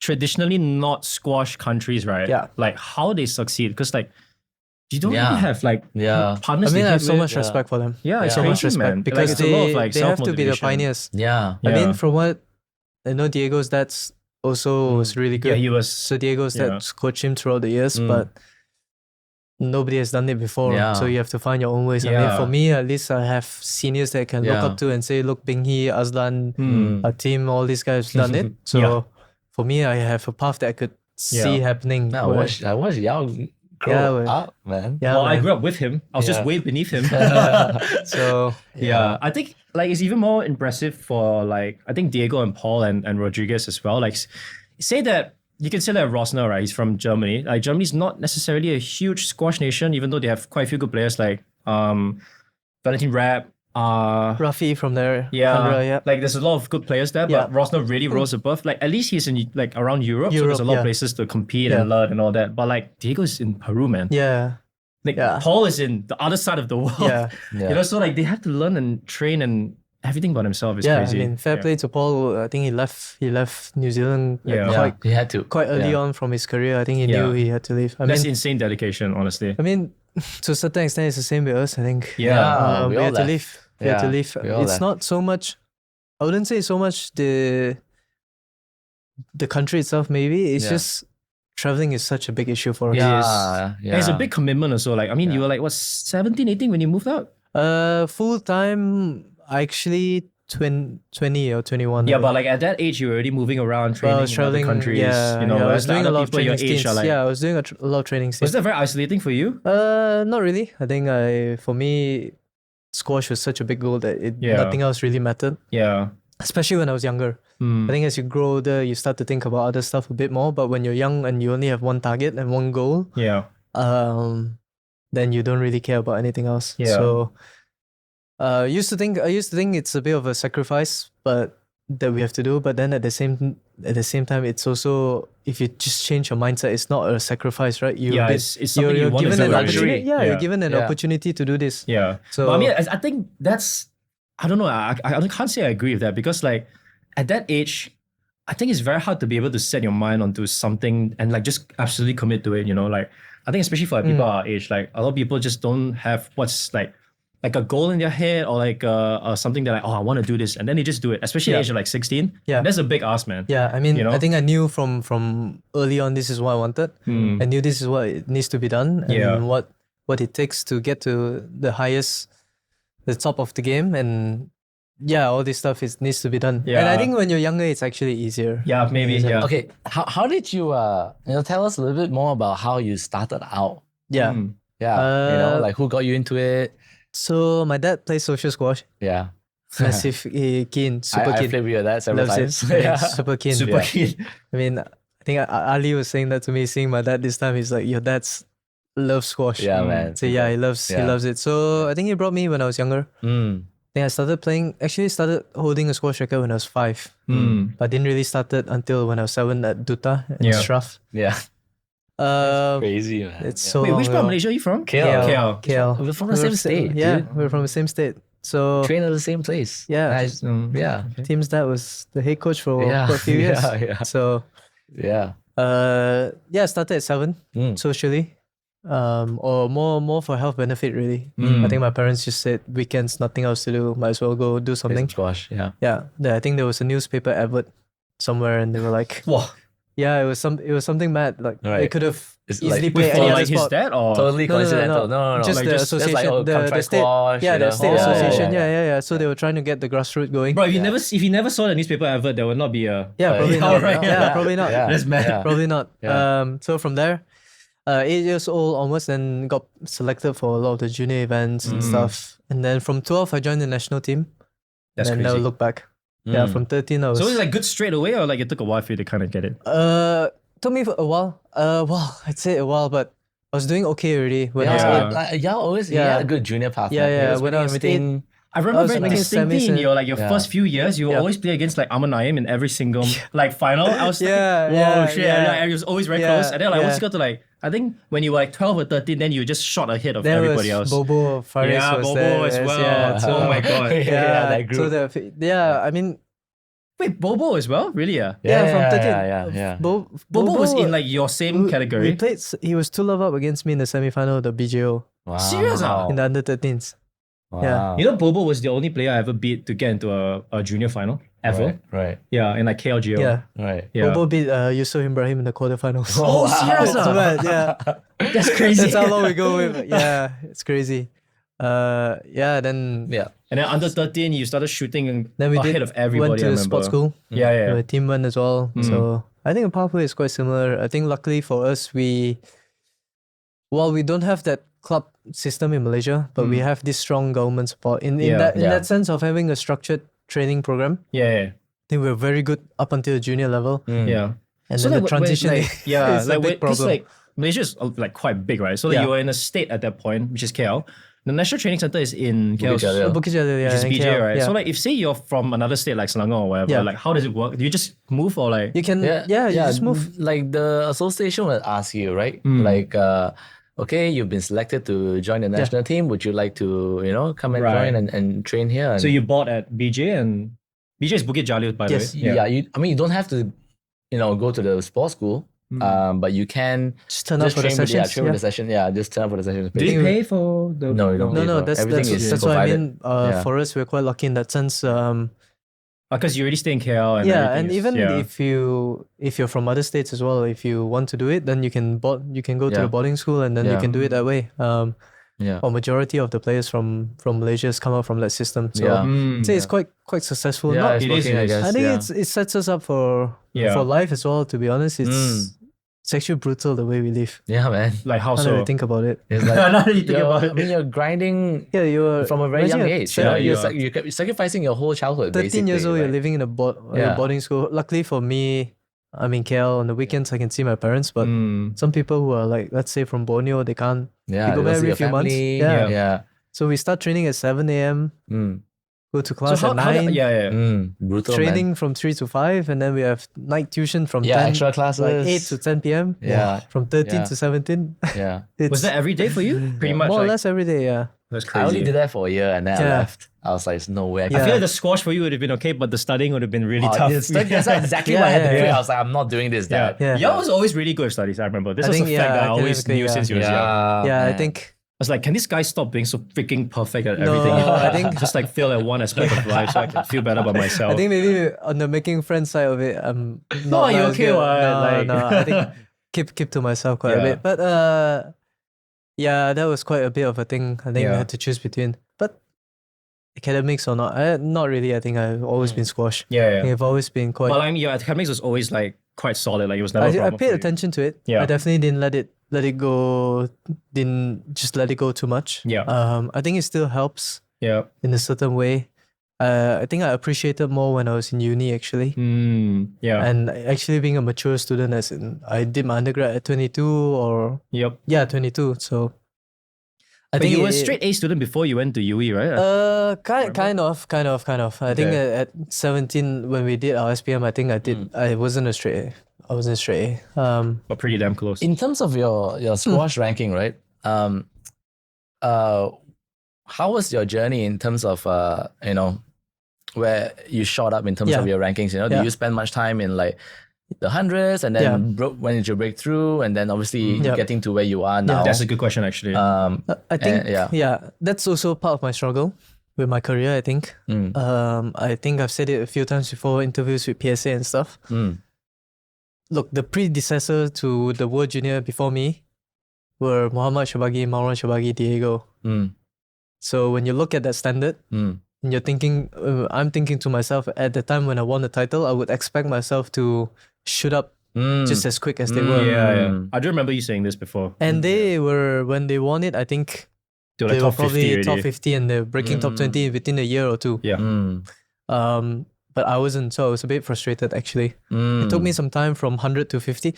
traditionally not squash countries, right? Yeah. Like how they succeed, because like you don't Yeah. really have like Yeah. partners. I mean, they I have hit so with. much respect for them. Yeah, it's So much crazy, respect man. because Like, it's a lot they, of, like, they have to be the self-motivation. pioneers. Yeah. I mean, Yeah. from what I know, Diego's dad's also was really good. Yeah, he was. So Diego's Yeah. dad's coached him throughout the years, Mm. but nobody has done it before. Yeah. So you have to find your own ways. I Yeah. mean, for me, at least I have seniors that I can look Yeah. up to and say, look, Binghi, Aslan, Mm. our team, all these guys have done it. So Yeah. for me, I have a path that I could see Yeah. happening. No, where- I watched Yao grow Yeah, well- up, man. yeah, Well, I man. grew up with him. I was just Yeah. way beneath him. So Yeah, I think like it's even more impressive for like I think Diego and Paul and Rodriguez as well. Like say that you can say that Rosner, right? He's from Germany. Like Germany's not necessarily a huge squash nation, even though they have quite a few good players like Valentin Rapp. Rafi from there. Yeah, Sandra, yeah. like there's a lot of good players there, but Yeah. Rosner really rose above. Like at least he's in like around Europe, so there's a Europe, lot of yeah. places to compete Yeah. and learn and all that. But like Diego's in Peru, man. Yeah. Like Yeah. Paul is in the other side of the world. Yeah. Yeah. You know, so like they have to learn and train and everything by themselves. It's Yeah, crazy. I mean, fair Yeah. play to Paul. I think he left New Zealand Yeah. quite He had to. quite early Yeah. on from his career. I think he Yeah. knew he had to leave. That's insane dedication, honestly. I mean, to a certain extent, it's the same with us. I think. Yeah. we we all had to left. leave. We had to Yeah, leave. we all It's left. not so much. I wouldn't say so much the country itself. Maybe it's Yeah. just traveling is such a big issue for us. Yeah. And it's a big commitment also. Like, I mean, Yeah. you were like, what, 17, 18 when you moved out? Full time. I actually 20 or 21. Yeah, but like at that age, you were already moving around, Well, I training was in traveling. other countries. Yeah, you know, I whereas was the doing a other lot of people your training age stints. are like. Yeah, I was doing a lot of training Was stints. that very isolating for you? Not really. I think for me, squash was such a big goal that nothing else really mattered. Yeah. Especially when I was younger. I think as you grow older, you start to think about other stuff a bit more. But when you're young and you only have one target and one goal, then you don't really care about anything else. Yeah. So I used to think it's a bit of a sacrifice, but that we have to do. But then at the same time, it's also, if you just change your mindset, it's not a sacrifice, right? It's something you want given to an do. opportunity. Yeah, you're given an opportunity to do this. Yeah. So but I mean, I think that's, I don't know. I can't say I agree with that, because like at that age, I think it's very hard to be able to set your mind onto something and like just absolutely commit to it. You know, like I think especially for like, people our age, like a lot of people just don't have what's like a goal in their head, or like something that like, oh, I want to do this, and then they just do it. Especially at the age of like 16. Yeah, that's a big ask, man. Yeah, I mean, you know? I think I knew from early on this is what I wanted. I knew this is what it needs to be done, and what it takes to get to the top of the game, and all this stuff needs to be done. And I think when you're younger, it's actually easier. Yeah, maybe. Yeah. Okay, how did you tell us a little bit more about how you started out? Yeah. Yeah, like who got you into it? So my dad plays social squash. Yeah. Massive keen, super I keen. played with your dad several Loves times. it. Super keen. Super keen. I mean, I think Ali was saying that to me, seeing my dad this time. He's like, your dad's loves squash. Yeah, man. So he loves it. So I think he brought me when I was younger. I think I started holding a squash racket when I was 5. But didn't really start it until when I was 7 at Duta in Strath. Yeah. Crazy, man. It's so Wait, which part of Malaysia are you from? KL. We're from the same state. Yeah, dude. we're from the same state. So Train at the same place. Yeah. Nice. Yeah. Team's dad was the head coach for a few years. Yeah. So Yeah. I started at 7 socially. Or more for health benefit really. I think my parents just said weekends, nothing else to do, might as well go do something. Squash, yeah. Yeah. I think there was a newspaper advert somewhere and they were like, Whoa. Yeah, it was something mad. Like they could have easily like, played any other like his sport. dad or Totally coincidental. No. Just like the just, association, that's like, the contract state, squash, the state association. Yeah. So they were trying to get the grassroots going. Bro, if you never saw the newspaper advert, there would not be a probably not. right. Probably not. That's mad. Probably not. Yeah. So from there, 8 years old onwards, then got selected for a lot of the junior events and stuff. And then from 12, I joined the national team. That's and crazy. never looked back. Yeah, from 13 I was. So was it like good straight away, or like it took a while for you to kind of get it? Took me for a while. I'd say a while, but I was doing okay already when I was 8. Y'all always had a good junior path. Yeah. When I was 8, I remember very making distinctly semis in your and- your first few years, you would always play against like Amar Naim in every single like final. I was like, whoa, shit. And it was always very close. And then like once you got to like, I think when you were like 12 or 13, then you just shot ahead of everybody else. Bobo, Faris was Bobo there. as well. Yeah, so, Oh my god. That group. So I mean, Wait, Bobo as well? Really? from 13. Yeah. Bobo was in like your same category. We played. He was 2 love up against me in the semi-final of the BJO Wow. Serious? in the under 13s. Wow. You know, Bobo was the only player I ever beat to get into a junior final ever. Right. Yeah, in like KLGO. Yeah. Right. Yeah. Bobo beat Yusuf Ibrahim in the quarterfinals. Oh, serious? So bad, yeah. That's crazy. That's how long we go with. Yeah, it's crazy. Then And then under 13, you started shooting we ahead of everybody. went to I remember. sports school. Yeah. The team went as well. So I think the pathway is quite similar. I think luckily for us, while we don't have that club system in Malaysia, but we have this strong government support in that sense of having a structured training program. Yeah. I think we're very good up until the junior level. Yeah. And So then like, the transition is a big because problem. like Malaysia is like quite big, right? So like, you were in a state at that point, which is KL. The National Training Center is in KL, Bukit Jalil. Bukit Jalil, which is in BJ, KL, right? yeah. So like, if say you're from another state like Selangor or whatever, like how does it work? Do you just move or like? You can, you just move. Like the association will ask you, right? Like, okay, you've been selected to join the national team. Would you like to, come and join and train here? And So you bought at BJ, and BJ is Bukit Jalil, by the way. yeah, you don't have to, go to the sports school. But you can Just turn up for the train with sessions. train with the session. Yeah, just turn up for the sessions. Do you pay for the? No, you don't. pay No, for it. that's Everything is what I provided. mean. For us, we're quite lucky in that sense. Because you already stay in KL. And And everything even is- if you're from other states as well, if you want to do it, then you can go to Yeah. the boarding school and then you Yeah. can do it that way. or majority of the players from Malaysia has come out from that system. So Yeah. I'd say it's quite successful. Yeah, Not- it's it is, working, I it is. guess. I think yeah. it sets us up for life as well. To be honest, it's actually brutal the way we live. Yeah, man. Like how Now that I so? think about it. It's like, Now that you think you're- about I it. mean, you're grinding Yeah, you were from a very imagine young you're age. se- You're sacrificing your whole childhood. 13 years basically, old, you're right? living in a Yeah. boarding school. Luckily for me, I'm in KL. On the weekends, I can see my parents. But some people who are like, let's say from Borneo, they can't. Yeah, They go you back see every your few months. family. Yeah. Yeah. So we start training at 7 a.m., go to So class how, at how 9, that, yeah. Brutal, training man. from 3 to 5, and then we have night tuition from Yeah, 10, extra classes. like 8 to 10 p.m. Yeah. From 13 Yeah. to 17. Yeah. It's Was that every day for you? Pretty much. more or like, less every day, yeah. That's I crazy. only did that for a year and then I Yeah. left. I was like, there's no way. I Yeah. feel like the squash for you would have been okay, but the studying would have been really tough. That's exactly Yeah, what I had to yeah, do. yeah. I was like, I'm not doing this, Yeah. Dad. Yeah. Yow was always really good at studies, I remember. This I was think, a fact yeah, that I always academically, knew yeah. since he was young. Yeah, I man. think I was like, can this guy stop being so freaking perfect at No, everything? I think- just like fail at one aspect of life so I can feel better about myself. I think maybe on the making friends side of it, I'm No, not you're as okay, good. what? No, Like- no, I think keep to myself quite a Yeah. bit. But yeah, that was quite a bit of a thing. I think I Yeah. had to choose between. But academics or not, not really. I think I've always been squash. I yeah. think I've always been quite. Well, I mean, your academics was always like quite solid. Like it was never a I problem paid for you. attention to it. Yeah. I definitely didn't let it go. Didn't just let it go too much. Yeah. I think it still helps Yeah. in a certain way. I think I appreciated more when I was in uni actually. Yeah. And actually being a mature student, as in I did my undergrad at 22 or Yep. 22. So I But think you were a straight A student before you went to UE, right? kind of. I think Okay. at 17 when we did our SPM, I think I wasn't a straight A. I wasn't straight A. But pretty damn close. In terms of your squash ranking, right? How was your journey in terms of where you shot up in terms Yeah. of your rankings? Yeah. Do you spend much time in like the hundreds and then Yeah. when did you break through and then obviously Yeah. getting to where you are now? That's a good question, actually. I think yeah. that's also part of my struggle with my career. I think. I think I've said it a few times before interviews with PSA and stuff. Look, the predecessor to the World Junior before me were Muhammad Shabagi, Marwan Shabagi, Diego. So when you look at that standard, and you're thinking, I'm thinking to myself at the time when I won the title, I would expect myself to shoot up just as quick as they were. yeah. I do remember you saying this before. And they were, when they won it, I think They were they like were top 50 probably already. top 50 and they're breaking top 20 within a year or two. Yeah. But I wasn't, so I was a bit frustrated actually. It took me some time from 100 to 50.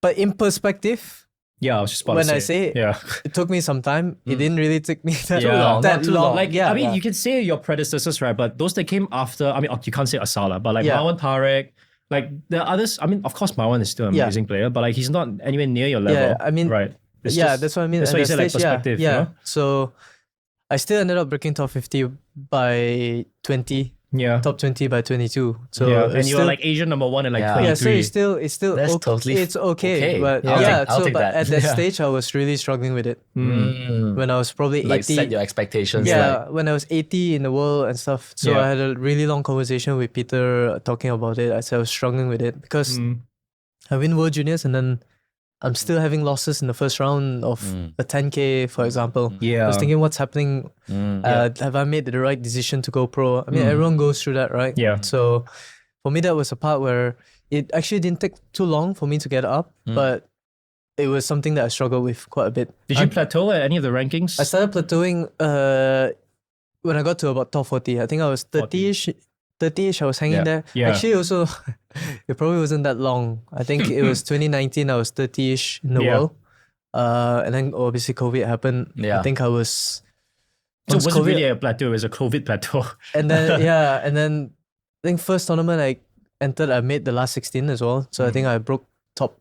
But in perspective, Yeah, I was just about when to I say. say Yeah. it took me some time. It didn't really take me that Yeah. long. Not too long. Like, yeah, I mean, yeah. you can say your predecessors, right? But those that came after, I mean, you can't say Asala, but like Yeah. Marwan Tarek, like the others, I mean, of course, Marwan is still an Yeah. amazing player, but like he's not anywhere near your level. Yeah, I mean, right. It's yeah, just- that's what I mean. That's at why you that say like stage, yeah, perspective, yeah. you know? So I still ended up breaking top 50 by 20, Yeah. top 20 by 22. So yeah. it's And you were still- like Asian number one and like Yeah. 23. yeah, so it's still That's okay. totally It's okay, okay. but I'll yeah. take- I'll So take but that. at that Yeah. stage, I was really struggling with it Mm. when I was probably 80. Like set your expectations. Yeah, when I was 80 in the world and stuff. So Yeah. I had a really long conversation with Peter talking about it. I said I was struggling with it because I win World Juniors and then I'm still having losses in the first round of a 10K, for example. Yeah. I was thinking, what's happening? Have I made the right decision to go pro? I mean, everyone goes through that, right? Yeah. So for me, that was a part where it actually didn't take too long for me to get up, but it was something that I struggled with quite a bit. Did you plateau at any of the rankings? I started plateauing when I got to about top 40. I think I was 30-ish. 30-ish, I was hanging Yeah. there. Yeah. Actually, also, it probably wasn't that long. I think it was 2019, I was 30-ish in the Yeah. world. And then obviously COVID happened. Yeah. I think I was... So it once wasn't COVID- really a plateau, it was a COVID plateau. And then, yeah, and then I think first tournament I entered, I made the last 16 as well. So I think I broke top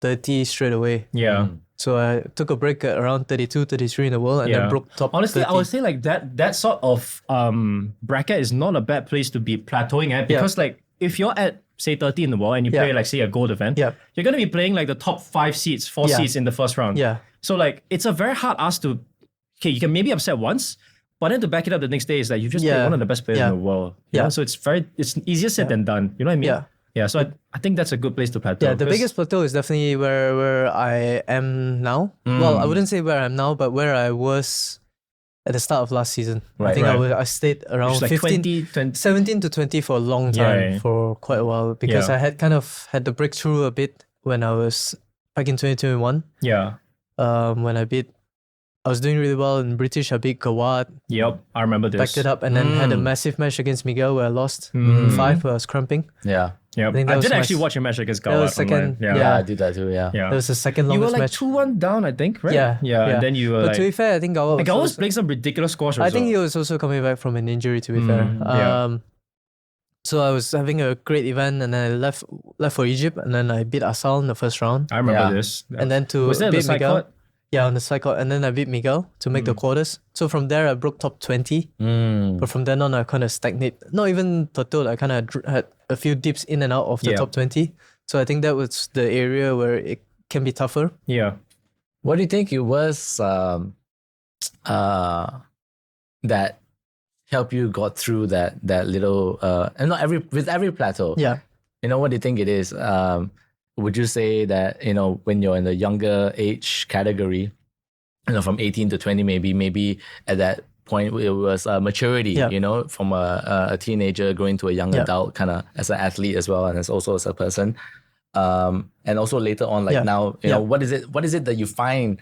30 straight away. Yeah. So I took a break at around 32, 33 in the world and Yeah. then broke top Honestly, 30. I would say like that sort of bracket is not a bad place to be plateauing at because like if you're at say 30 in the world and you Yeah. play like say a gold event, Yeah. you're gonna be playing like the top 5 seeds, 4 Yeah. seeds in the first round. Yeah. So like it's a very hard ask to you can maybe upset once, but then to back it up the next day is that you just played Yeah. one of the best players Yeah. in the world. Yeah. So it's easier said than done. You know what I mean? Yeah. Yeah, so I think that's a good place to plateau. Yeah, the biggest plateau is definitely where I am now. Well, I wouldn't say where I am now, but where I was at the start of last season. I think I stayed around like 15, 17 to 20 for a long time, for quite a while, because I had kind of had the breakthrough a bit when I was back in 2021. Yeah. When I was doing really well in British. I beat Gawad. Yep, I remember this. Backed it up and then had a massive match against Miguel where I lost 5 where I was cramping. Yeah. Yeah, I did actually watch your match against Gawad. That was second. Yeah, I did that too. Yeah. That was the second You longest were like match. 2-1 down, I think, right? Yeah. And then you were But to be fair, I think Gawad was playing some ridiculous squash. I think he was also coming back from an injury, to be fair. So I was having a great event, and then I left for Egypt, and then I beat Asal in the first round. I remember this. And then to was that beat the side Miguel. court? Yeah, on the side court, and then I beat Miguel to make the quarters. So from there, I broke top 20. But from then on, I kind of stagnate. Not even plateaued. I kind of had a few dips in and out of the top 20. So I think that was the area where it can be tougher. Yeah. What do you think it was that helped you got through that little and not with every plateau? Yeah. You know, what do you think it is? Would you say that, you know, when you're in the younger age category, you know, from 18 to 20, maybe at that point it was maturity, you know, from a teenager going to a young adult, kind of as an athlete as well, and as also as a person. And also later on, like now, you know, what is it that you find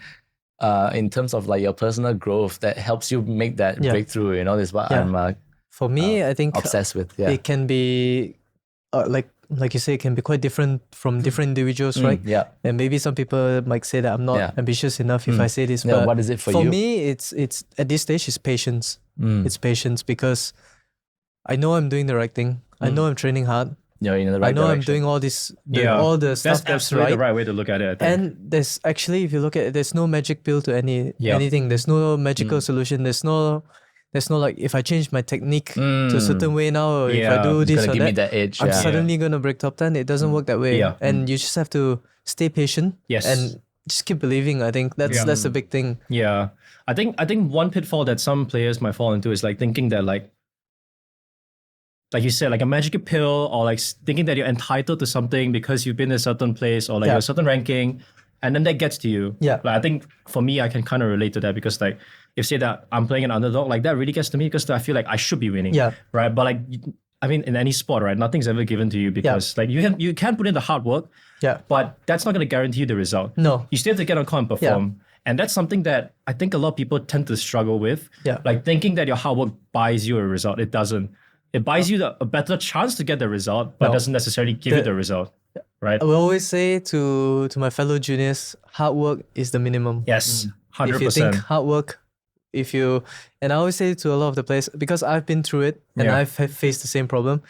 in terms of like your personal growth that helps you make that breakthrough? You know, this is what I'm for me, I think obsessed with. Yeah. It can be like you say, it can be quite different from different individuals, right? Yeah. And maybe some people might say that I'm not ambitious enough if I say this. But what is it for you? you? For me, it's at this stage, it's patience. It's patience because I know I'm doing the right thing. I know I'm training hard. You're in the right direction. I'm doing all this, all the stuff that's absolutely the right way to look at it. I think. And there's actually, if you look at it, there's no magic pill to anything. There's no magical solution. There's no like, if I change my technique to a certain way now, or if I do this or give that, me that edge. I'm suddenly gonna break top 10. It doesn't work that way. And you just have to stay patient. Yes. And just keep believing. I think that's the big thing. Yeah. I think one pitfall that some players might fall into is like thinking that like you said, like a magic pill, or like thinking that you're entitled to something because you've been in a certain place or like you're a certain ranking, and then that gets to you. Yeah. Like I think for me, I can kind of relate to that because like if say that I'm playing an underdog, like that really gets to me because I feel like I should be winning. Yeah. Right. But like, I mean, in any sport, right, nothing's ever given to you because like you can put in the hard work. Yeah. But that's not going to guarantee you the result. No. You still have to get on court and perform. And that's something that I think a lot of people tend to struggle with. Yeah. Like thinking that your hard work buys you a result. It doesn't. It buys you a better chance to get the result, but doesn't necessarily give you the result. Right? I will always say to my fellow juniors, hard work is the minimum. Yes. 100%. If you think hard work, and I always say to a lot of the players, because I've been through it and I've faced the same problem,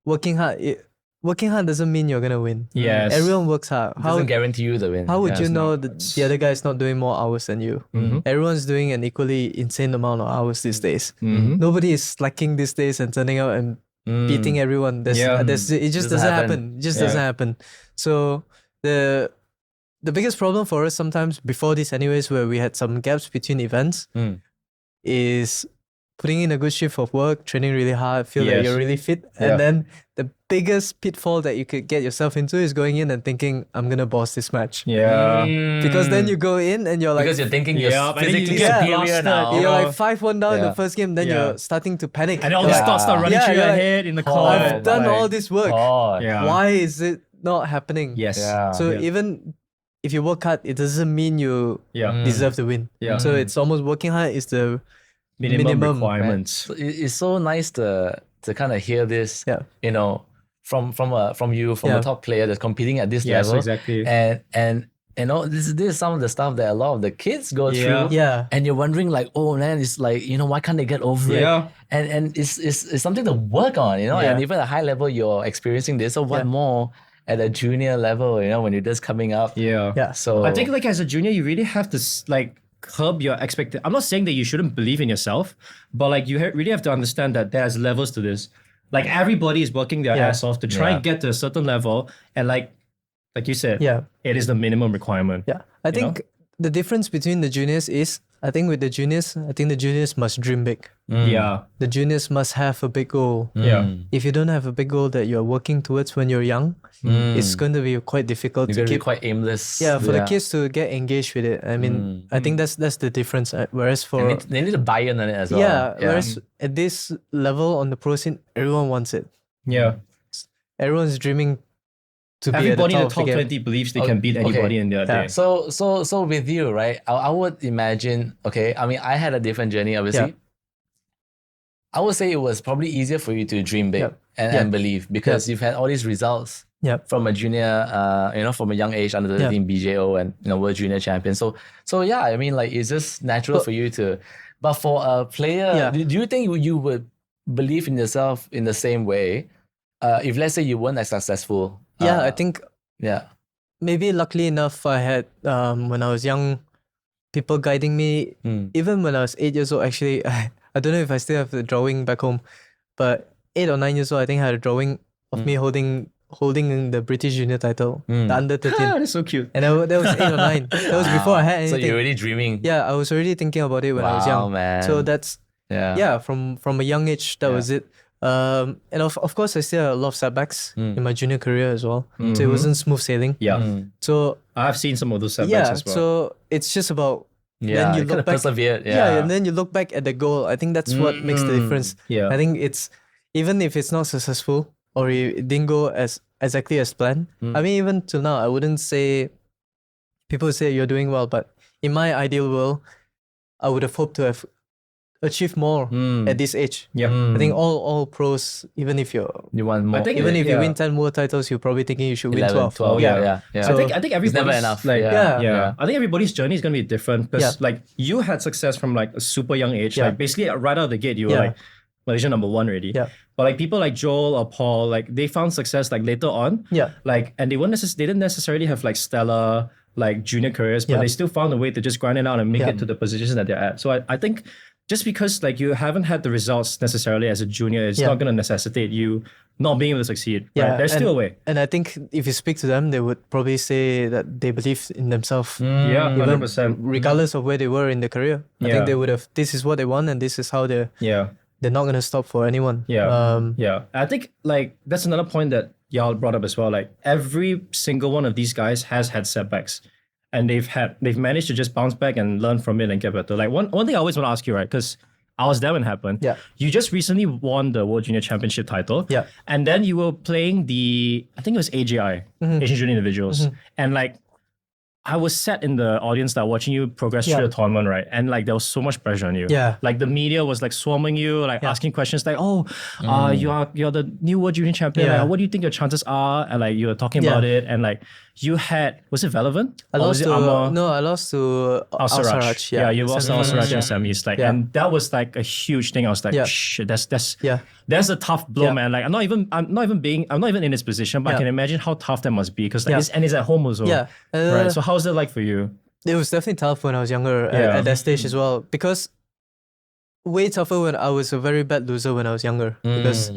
working hard doesn't mean you're gonna win. Yes. Everyone works hard. It doesn't guarantee you the win. How would you know that the other guy is not doing more hours than you? Everyone's doing an equally insane amount of hours these days. Nobody is slacking these days and turning out and beating everyone. It just doesn't happen. It just doesn't happen. So the biggest problem for us sometimes before this anyways, where we had some gaps between events, is putting in a good shift of work, training really hard, feel that you're really fit. And then the biggest pitfall that you could get yourself into is going in and thinking, I'm going to boss this match. Yeah. Because then you go in and you're like... Because you're thinking you're physically get superior now. You're like 5-1 down in the first game, then you're starting to panic. And all these thoughts start running through your head in the court. I've done all this work. Why is it not happening? Yes. So even if you work hard, it doesn't mean you deserve to win. So it's almost working hard is the minimum requirements. So it's so nice to kind of hear this, you know, from a top player that's competing at this level. Exactly. And you know, this is some of the stuff that a lot of the kids go through. Yeah. And you're wondering like, oh man, it's like, you know, why can't they get over it? And it's something to work on, you know, and even at a high level you're experiencing this. So what more at a junior level, you know, when you're just coming up. So I think like as a junior, you really have to like curb your expectation. I'm not saying that you shouldn't believe in yourself, but like you really have to understand that there's levels to this. Like everybody is working their ass off to try and get to a certain level, and like you said, it is the minimum requirement. I think the difference between the juniors is I think with the juniors, I think the juniors must dream big. Yeah. The juniors must have a big goal. Yeah. If you don't have a big goal that you're working towards when you're young, it's going to be quite difficult You're to going to be keep. quite aimless. Yeah, for the kids to get engaged with it. I mean, I think that's the difference. Whereas for They need to buy in on it as well. whereas at this level on the pro scene, everyone wants it. Yeah. Everyone's dreaming to be Everybody at in the the top game. 20 believes they can beat anybody in their day. So with you, right? I would imagine. Okay, I mean, I had a different journey, obviously. Yeah. I would say it was probably easier for you to dream big and believe because you've had all these results from a junior, from a young age, under 13 BJO and world junior champion. So yeah, I mean, like it's just natural for you to. But for a player, do you think you would believe in yourself in the same way if let's say you weren't as successful? I think. Yeah. Maybe luckily enough, I had when I was young, people guiding me. Even when I was 8 years old, actually, I don't know if I still have the drawing back home, but 8 or 9 years old, I think I had a drawing of me holding the British junior title, the under 13. That's so cute. And that was 8 or 9. That was before I had anything. So you're already dreaming. Yeah, I was already thinking about it when I was young. Man. So that's from a young age, that was it. And of course, I still had a lot of setbacks in my junior career as well. So it wasn't smooth sailing. Yeah. So I've seen some of those setbacks as well. so it's just about then you kind of persevered. and then you look back at the goal. I think that's what makes the difference. Yeah. I think it's even if it's not successful or it didn't go as exactly as planned. I mean, even till now, I wouldn't say people say you're doing well, but in my ideal world, I would have hoped to have achieved more at this age. I think all pros, even if you want more, even if you win 10 world titles, you're probably thinking you should 11, win 12. Yeah. So I think everybody's never enough. Like, Yeah. I think everybody's journey is gonna be different because like you had success from like a super young age. Like basically right out of the gate, you were like Malaysian number 1 already. But like people like Joel or Paul, like they found success like later on. Like and they didn't necessarily have like stellar like junior careers, but they still found a way to just grind it out and make it to the position that they're at. So I think just because like you haven't had the results necessarily as a junior, it's not going to necessitate you not being able to succeed. Right? There's still a way. And I think if you speak to them, they would probably say that they believe in themselves. Yeah, 100%. Regardless of where they were in their career. I think they would have, this is what they want and this is how they're not going to stop for anyone. I think like that's another point that y'all brought up as well. Like every single one of these guys has had setbacks. And they've managed to just bounce back and learn from it and get better. Like one thing I always want to ask you, right? Because I was there when it happened. Yeah. You just recently won the World Junior Championship title. Yeah. And then you were playing I think it was AJI, Asian Junior Individuals. And like I was sat in the audience that watching you progress through the tournament, right? And like there was so much pressure on you. Yeah. Like the media was like swarming you, like asking questions like, you're the new World Junior Champion. Yeah. Like, what do you think your chances are? And like you were talking about it. And like you had, was it relevant? I lost to Al Sarraj. Yeah, you lost to Al Sarraj in semis. Like, and that was like a huge thing. I was like, shit, that's a tough blow, man. Like I'm not even in this position, but I can imagine how tough that must be because like it's at home also. Yeah. Right. So how was it like for you? It was definitely tough when I was younger at that stage as well, because way tougher when I was a very bad loser when I was younger. Because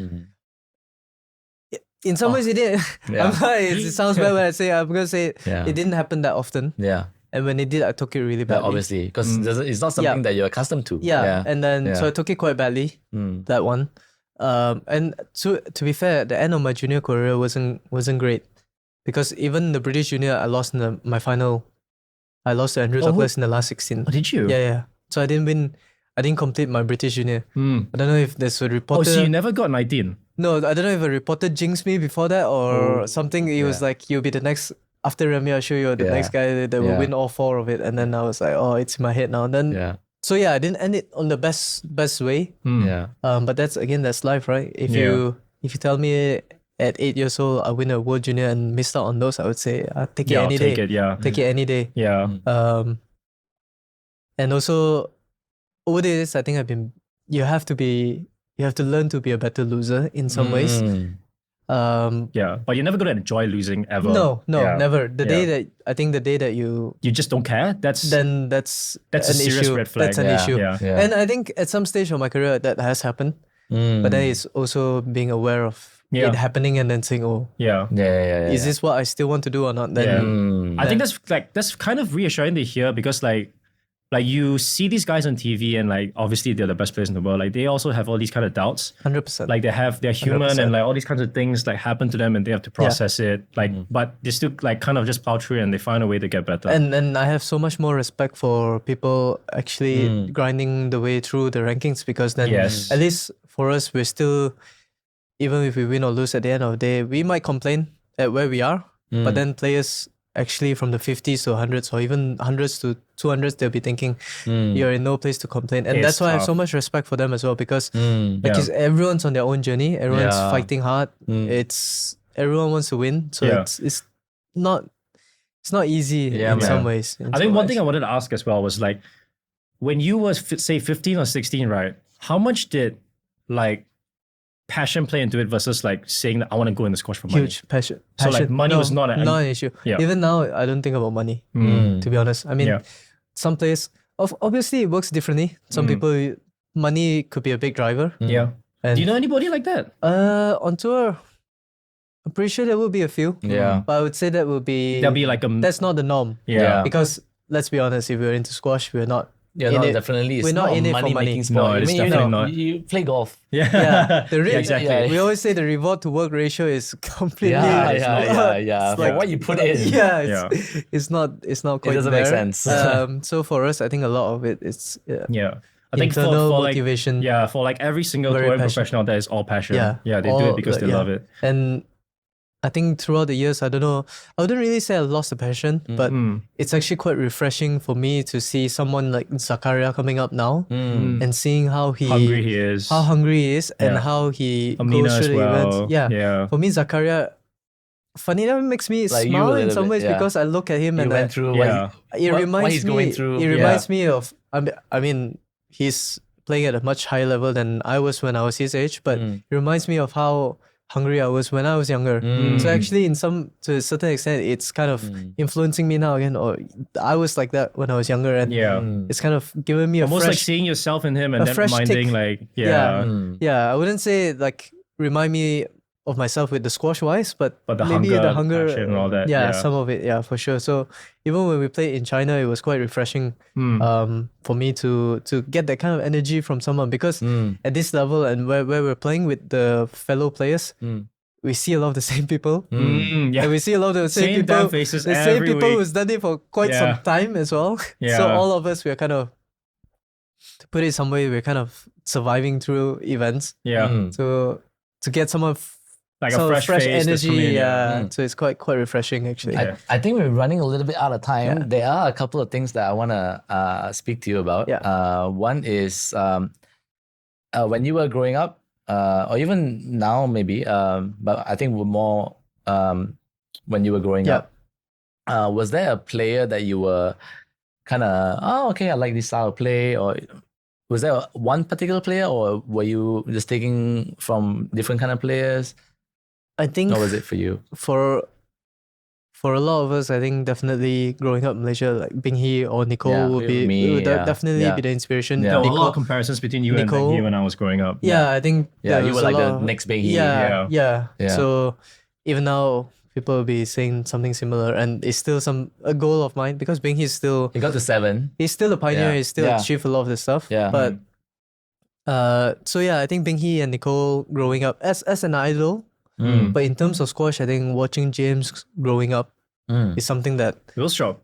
in some ways it did. It sounds bad when I say it. I'm gonna say it didn't happen that often. Yeah. And when it did, I took it really badly. Obviously, because it's not something that you're accustomed to. And then so I took it quite badly. That one. And to be fair, the end of my junior career wasn't great, because even the British junior, I lost in my final. I lost to Andrew Douglas in the last 16. Oh, did you? Yeah. So I didn't win. I didn't complete my British junior. I don't know if there's a reporter. Oh, so you never got 19? No, I don't know if a reporter jinxed me before that or something. It was like, you'll be the next, after Remy, I'll show you the next guy that will win all 4 of it. And then I was like, oh, it's in my head now. And then, so yeah, I didn't end it on the best way. But that's life, right? If you tell me at 8 years old, I win a World Junior and missed out on those, I would say, I'll take it any day. Take it any day. Yeah. And also, over the years, I think you have to learn to be a better loser in some ways. But you're never going to enjoy losing ever. No, never. The day that you just don't care, that's a serious issue. red flag. That's an issue. Yeah. And I think at some stage of my career that has happened. But then it's also being aware of it happening and then saying, is this what I still want to do or not? Then I think that's kind of reassuring to hear, because like like you see these guys on TV and like obviously they're the best players in the world. Like they also have all these kind of doubts. 100%. Like they're human 100%. and like all these kinds of things like happen to them and they have to process it. Like, but they still like kind of just plow through and they find a way to get better. And I have so much more respect for people actually grinding the way through the rankings, because then at least for us, we're still, even if we win or lose at the end of the day, we might complain at where we are, but then players actually from the 50s to 100s or even 100s to 200s, they'll be thinking you're in no place to complain. And that's why I have so much respect for them as well, because everyone's on their own journey. Everyone's fighting hard. Everyone wants to win. So it's not easy in some ways. I think one thing I wanted to ask as well was like, when you were say 15 or 16, right? How much did like passion play into it versus like saying that I want to go in the squash for money? Huge passion. So like money was not an issue. Yeah. Even now, I don't think about money, to be honest. I mean, some players, obviously it works differently. Some people, money could be a big driver. Yeah. And do you know anybody like that? On tour, I'm pretty sure there will be a few. Yeah. But I would say that will be... There'll be like a... That's not the norm. Yeah. Because let's be honest, if we're into squash, we're not... Yeah, no, definitely. We're not in it for money. Making sport. No, it's definitely not. You play golf. Yeah. Exactly. We always say the reward to work ratio is completely... Yeah. It's like what you put in. It's not quite It doesn't there. make sense. So for us, I think a lot of it is... I think internal for motivation. Like, for like every single touring professional, that is all passion. Yeah, they do it because they love it. And I think throughout the years, I don't know, I wouldn't really say I lost the passion, but it's actually quite refreshing for me to see someone like Zakaria coming up now and seeing how hungry he is, and how he Amina goes through the events. Yeah. For me, Zakaria, funny enough, makes me like smile in some ways because I look at him and went through what he's going through. It reminds me of, I mean, he's playing at a much higher level than I was when I was his age, but it reminds me of how hungry I was when I was younger. So actually, to a certain extent, it's kind of influencing me now again. Or I was like that when I was younger, and it's kind of given me almost like seeing yourself in him and then reminding like I wouldn't say like remind me of myself with the squash wise, but the maybe hunger, passion and all that. Some of it, for sure. So even when we played in China, it was quite refreshing for me to get that kind of energy from someone, because at this level and where we're playing with the fellow players, we see a lot of the same people. And we see a lot of the same people, faces the same people who's done it for quite some time as well. So all of us, we're kind of, to put it some way, we're kind of surviving through events. To get someone like a fresh energy, so it's quite refreshing actually. I think we're running a little bit out of time. There are a couple of things that I want to speak to you about. One is when you were growing up, or even now maybe, but I think we're more when you were growing up. Was there a player that you were kind of, I like this style of play, or was there one particular player, or were you just taking from different kind of players? I think... How was it for you? For a lot of us, I think definitely growing up in Malaysia, like Bing Hee or Nicole would definitely be the inspiration. There were a lot of comparisons between you and Bing Hee when I was growing up. I think you were like the next Bing Hee. So even now, people will be saying something similar, and it's still a goal of mine, because Bing Hee is still... He got to 7. He's still a pioneer. He's still achieved a lot of this stuff. But I think Bing Hee and Nicole growing up as an idol. But in terms of squash, I think watching James growing up is something that... Will Strop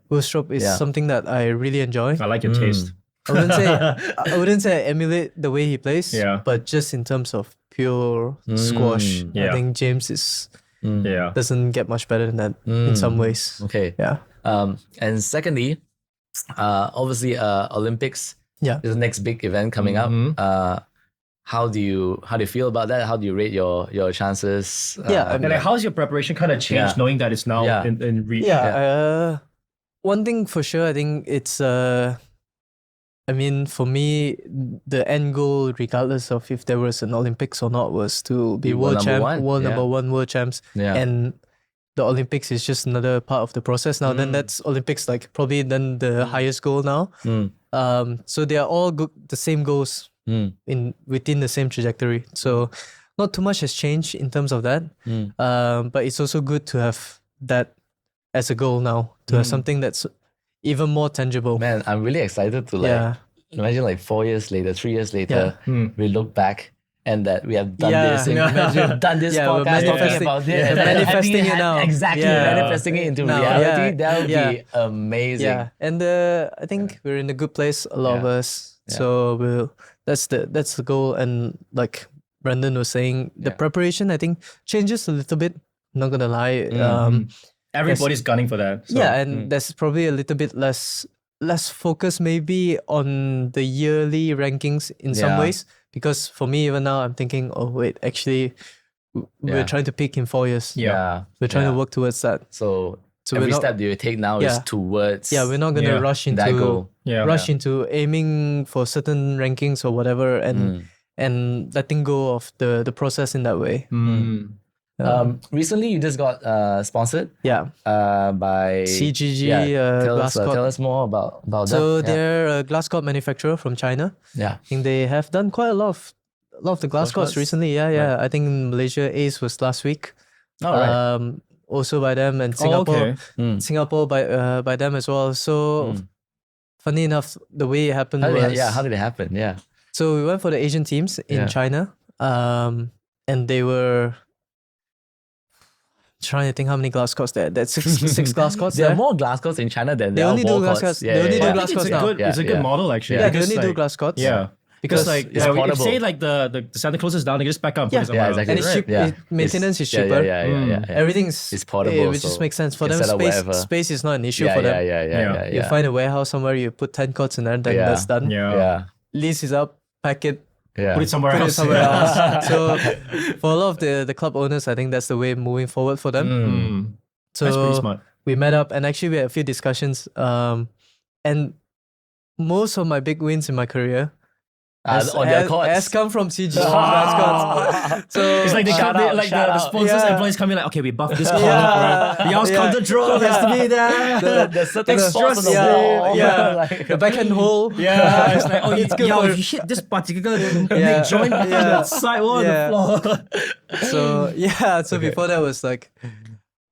is something that I really enjoy. I like your taste. I wouldn't say I emulate the way he plays, but just in terms of pure squash, I think James is doesn't get much better than that in some ways. Okay. And secondly, obviously Olympics is the next big event coming up. How do you feel about that? How do you rate your chances? And like, how's your preparation kind of changed knowing that it's now in reach? One thing for sure, I think it's I mean, for me, the end goal, regardless of if there was an Olympics or not, was to be world number one world champs. And the Olympics is just another part of the process now. Then that's Olympics, like probably then the highest goal now. So they are all the same goals within the same trajectory. So not too much has changed in terms of that. But it's also good to have that as a goal now, to have something that's even more tangible. Man, I'm really excited to imagine like 4 years later, 3 years later, we look back and that we have done this. And imagine we've done this podcast talking about it. And manifesting it now. Exactly, manifesting it into reality. That would be amazing. Yeah, and I think we're in a good place, a lot of us. So that's the goal. And like Brandon was saying, the preparation I think changes a little bit. Not gonna lie. Everybody's gunning for that. So. Yeah, and there's probably a little bit less focus maybe on the yearly rankings in some ways. Because for me, even now, I'm thinking, oh wait, actually, we're trying to peak in 4 years. Yeah, we're trying to work towards that. So every step that you take now is towards. Yeah, we're not gonna rush into that goal. Into aiming for certain rankings or whatever, and letting go of the process in that way. Recently, you just got sponsored. By CGG. Tell us more about that. So they're a glass court manufacturer from China. Yeah, I think they have done quite a lot of the glass courts recently. Yeah. I think in Malaysia, Ace was last week. Also by them, and Singapore. Singapore by them as well. So funny enough, the way it happened was how did it happen? Yeah. So we went for the Asian teams in China, and they were. Trying to think how many glass courts there. That's six glass courts. There are more glass courts in China than there are only do glass courts. They only do glass courts now. It's a good model actually. Yeah, they only do glass courts. Yeah. Because like it's portable. if say like the Santa Claus is down, they just back up. Exactly. And it's cheap. Maintenance is cheaper. Everything's it's portable. It just makes sense for them. Space is not an issue for them. You find a warehouse somewhere, you put 10 courts in there, then that's done. Lease is up, pack it. Put it somewhere else. So for a lot of the club owners, I think that's the way moving forward for them. So that's pretty smart. We met up and actually we had a few discussions. And most of my big wins in my career has come from CG. So it's like the sponsors employees come in like, okay, we buffed this corner. Yow's counter draw has to be there. The certain spots on the wall. Like the backhand hole. It's like, oh, you hit this particular joint on the sidewall on the floor. So before that was like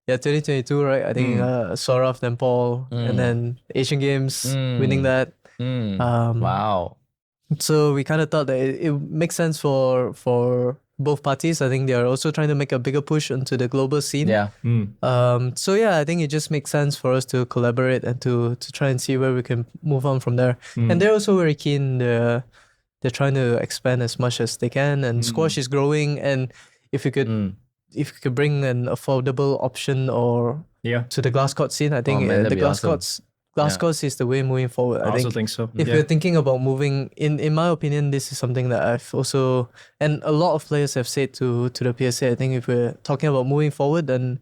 2022, right? I think Saurav, then Paul, and then Asian Games, winning that. Wow. So we kind of thought that it makes sense for both parties. I think they are also trying to make a bigger push into the global scene. So I think it just makes sense for us to collaborate and to try and see where we can move on from there. And they're also very keen. They're trying to expand as much as they can. And squash is growing. And if you could bring an affordable option to the glass court scene, I think the glass courts. Glass courts is the way moving forward. I also think so. If you're thinking about moving, in my opinion, this is something that I've also, and a lot of players have said to the PSA, I think if we're talking about moving forward, then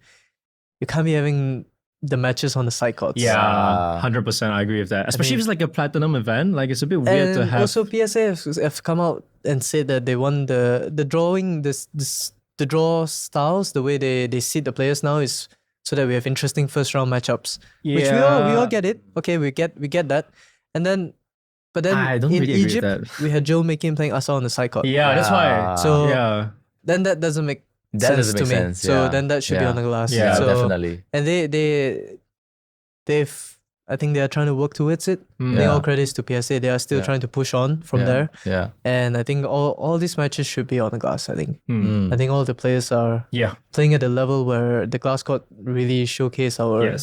you can't be having the matches on the side courts. 100%. I agree with that. Especially if it's like a platinum event, like it's a bit weird to have. Also, PSA have come out and said that they want the drawing, the draw styles, the way they seed the players now is so that we have interesting first round matchups. Which we all get it. Okay, we get that. But then in Egypt, we had Joe Makin playing Asa on the side court. That's why. So then that doesn't make sense to me. So then that should be on the glass. Definitely. And they've I think they are trying to work towards it. All credits to PSA. They are still trying to push on from there. And I think all these matches should be on the glass, I think. I think all the players are playing at a level where the glass court really showcase our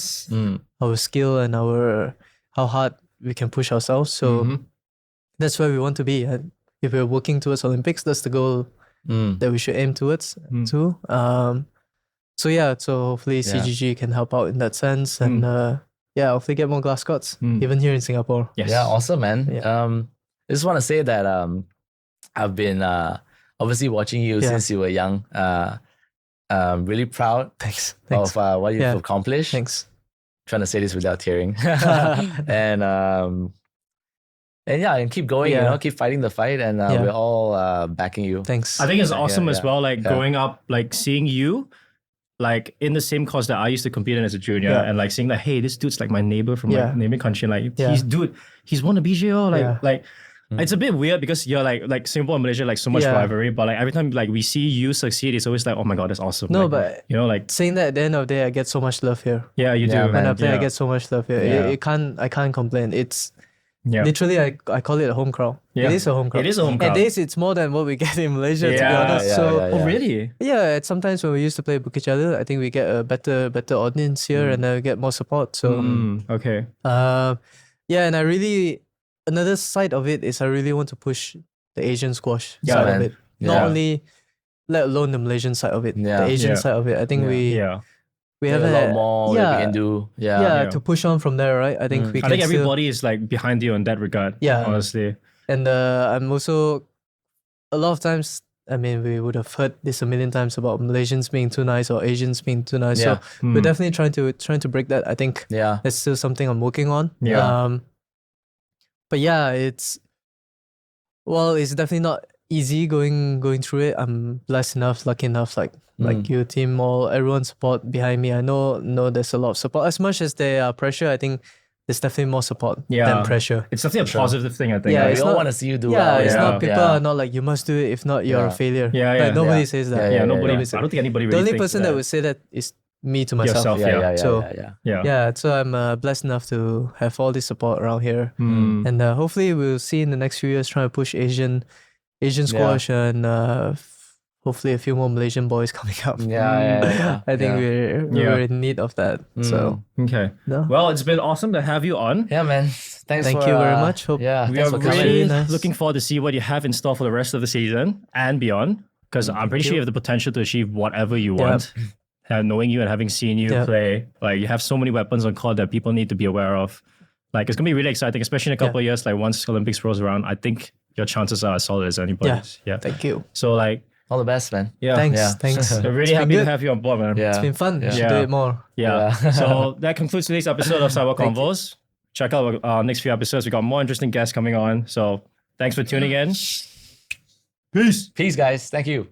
skill and how hard we can push ourselves. So that's where we want to be. And if we're working towards Olympics, that's the goal that we should aim towards too. So hopefully CGG can help out in that sense. And hopefully get more glass courts, even here in Singapore. Yeah, awesome, man. I just want to say that I've been obviously watching you since you were young. Really proud of what you've accomplished. Thanks. Trying to say this without tearing. And keep going, keep fighting the fight, and we're all backing you. Thanks. I think it's awesome as well, like growing up, like seeing you like in the same course that I used to compete in as a junior, and like seeing that, hey, this dude's like my neighbor from my neighboring country, like he's won a BJO, like It's a bit weird because you're like Singapore and Malaysia, like so much rivalry, but like every time like we see you succeed, it's always like, oh my god, that's awesome. No, like, but you know, like saying that at the end of the day, I get so much love here. yeah, you do. When I man. play, I get so much love here. I can't complain. It's literally I call it a home crowd. Yeah. It is a home crowd. It is a home crowd. At days it's more than what we get in Malaysia, to be honest. Oh really? Yeah, sometimes when we used to play Bukit Jalil, I think we get a better audience here and we get more support. So okay. And I really, another side of it is I really want to push the Asian squash side of it. Not only, let alone the Malaysian side of it. The Asian side of it. I think we have a lot more that we can do. To push on from there, right? I think I think everybody is like behind you in that regard. Yeah, honestly. And I'm also, a lot of times, I mean, we would have heard this a million times about Malaysians being too nice or Asians being too nice. So we're definitely trying to break that. I think that's still something I'm working on. But yeah, it's definitely not easy going through it. I'm blessed enough, lucky enough, like you, team, all everyone's support behind me. I know there's a lot of support. As much as there are pressure, I think there's definitely more support than pressure. It's definitely a positive thing, I think. Yeah, we all want to see you do well. Yeah, it's not, people are not like, you must do it, if not you're a failure. Like, nobody says that. Nobody. I don't think anybody really The only thinks person that would say that is me to myself. Yourself, So I'm blessed enough to have all this support around here. And hopefully we'll see in the next few years trying to push Asian squash and hopefully a few more Malaysian boys coming up. I think we're in need of that. So okay. Well, it's been awesome to have you on. Yeah, man. Thank you very much. Hope we are really looking forward to see what you have in store for the rest of the season and beyond. Because I'm pretty sure you have the potential to achieve whatever you want. And knowing you and having seen you play, like you have so many weapons on court that people need to be aware of. Like it's gonna be really exciting, especially in a couple of years. Like once Olympics rolls around, I think your chances are as solid as anybody's. Yeah. Thank you. So like, all the best, man. Thanks. I'm really happy to have you on board, man. It's been fun. We should do it more. So that concludes today's episode of Sidewall Convos. Check out our next few episodes. We got more interesting guests coming on. So thanks for tuning in. Peace. Peace, guys. Thank you.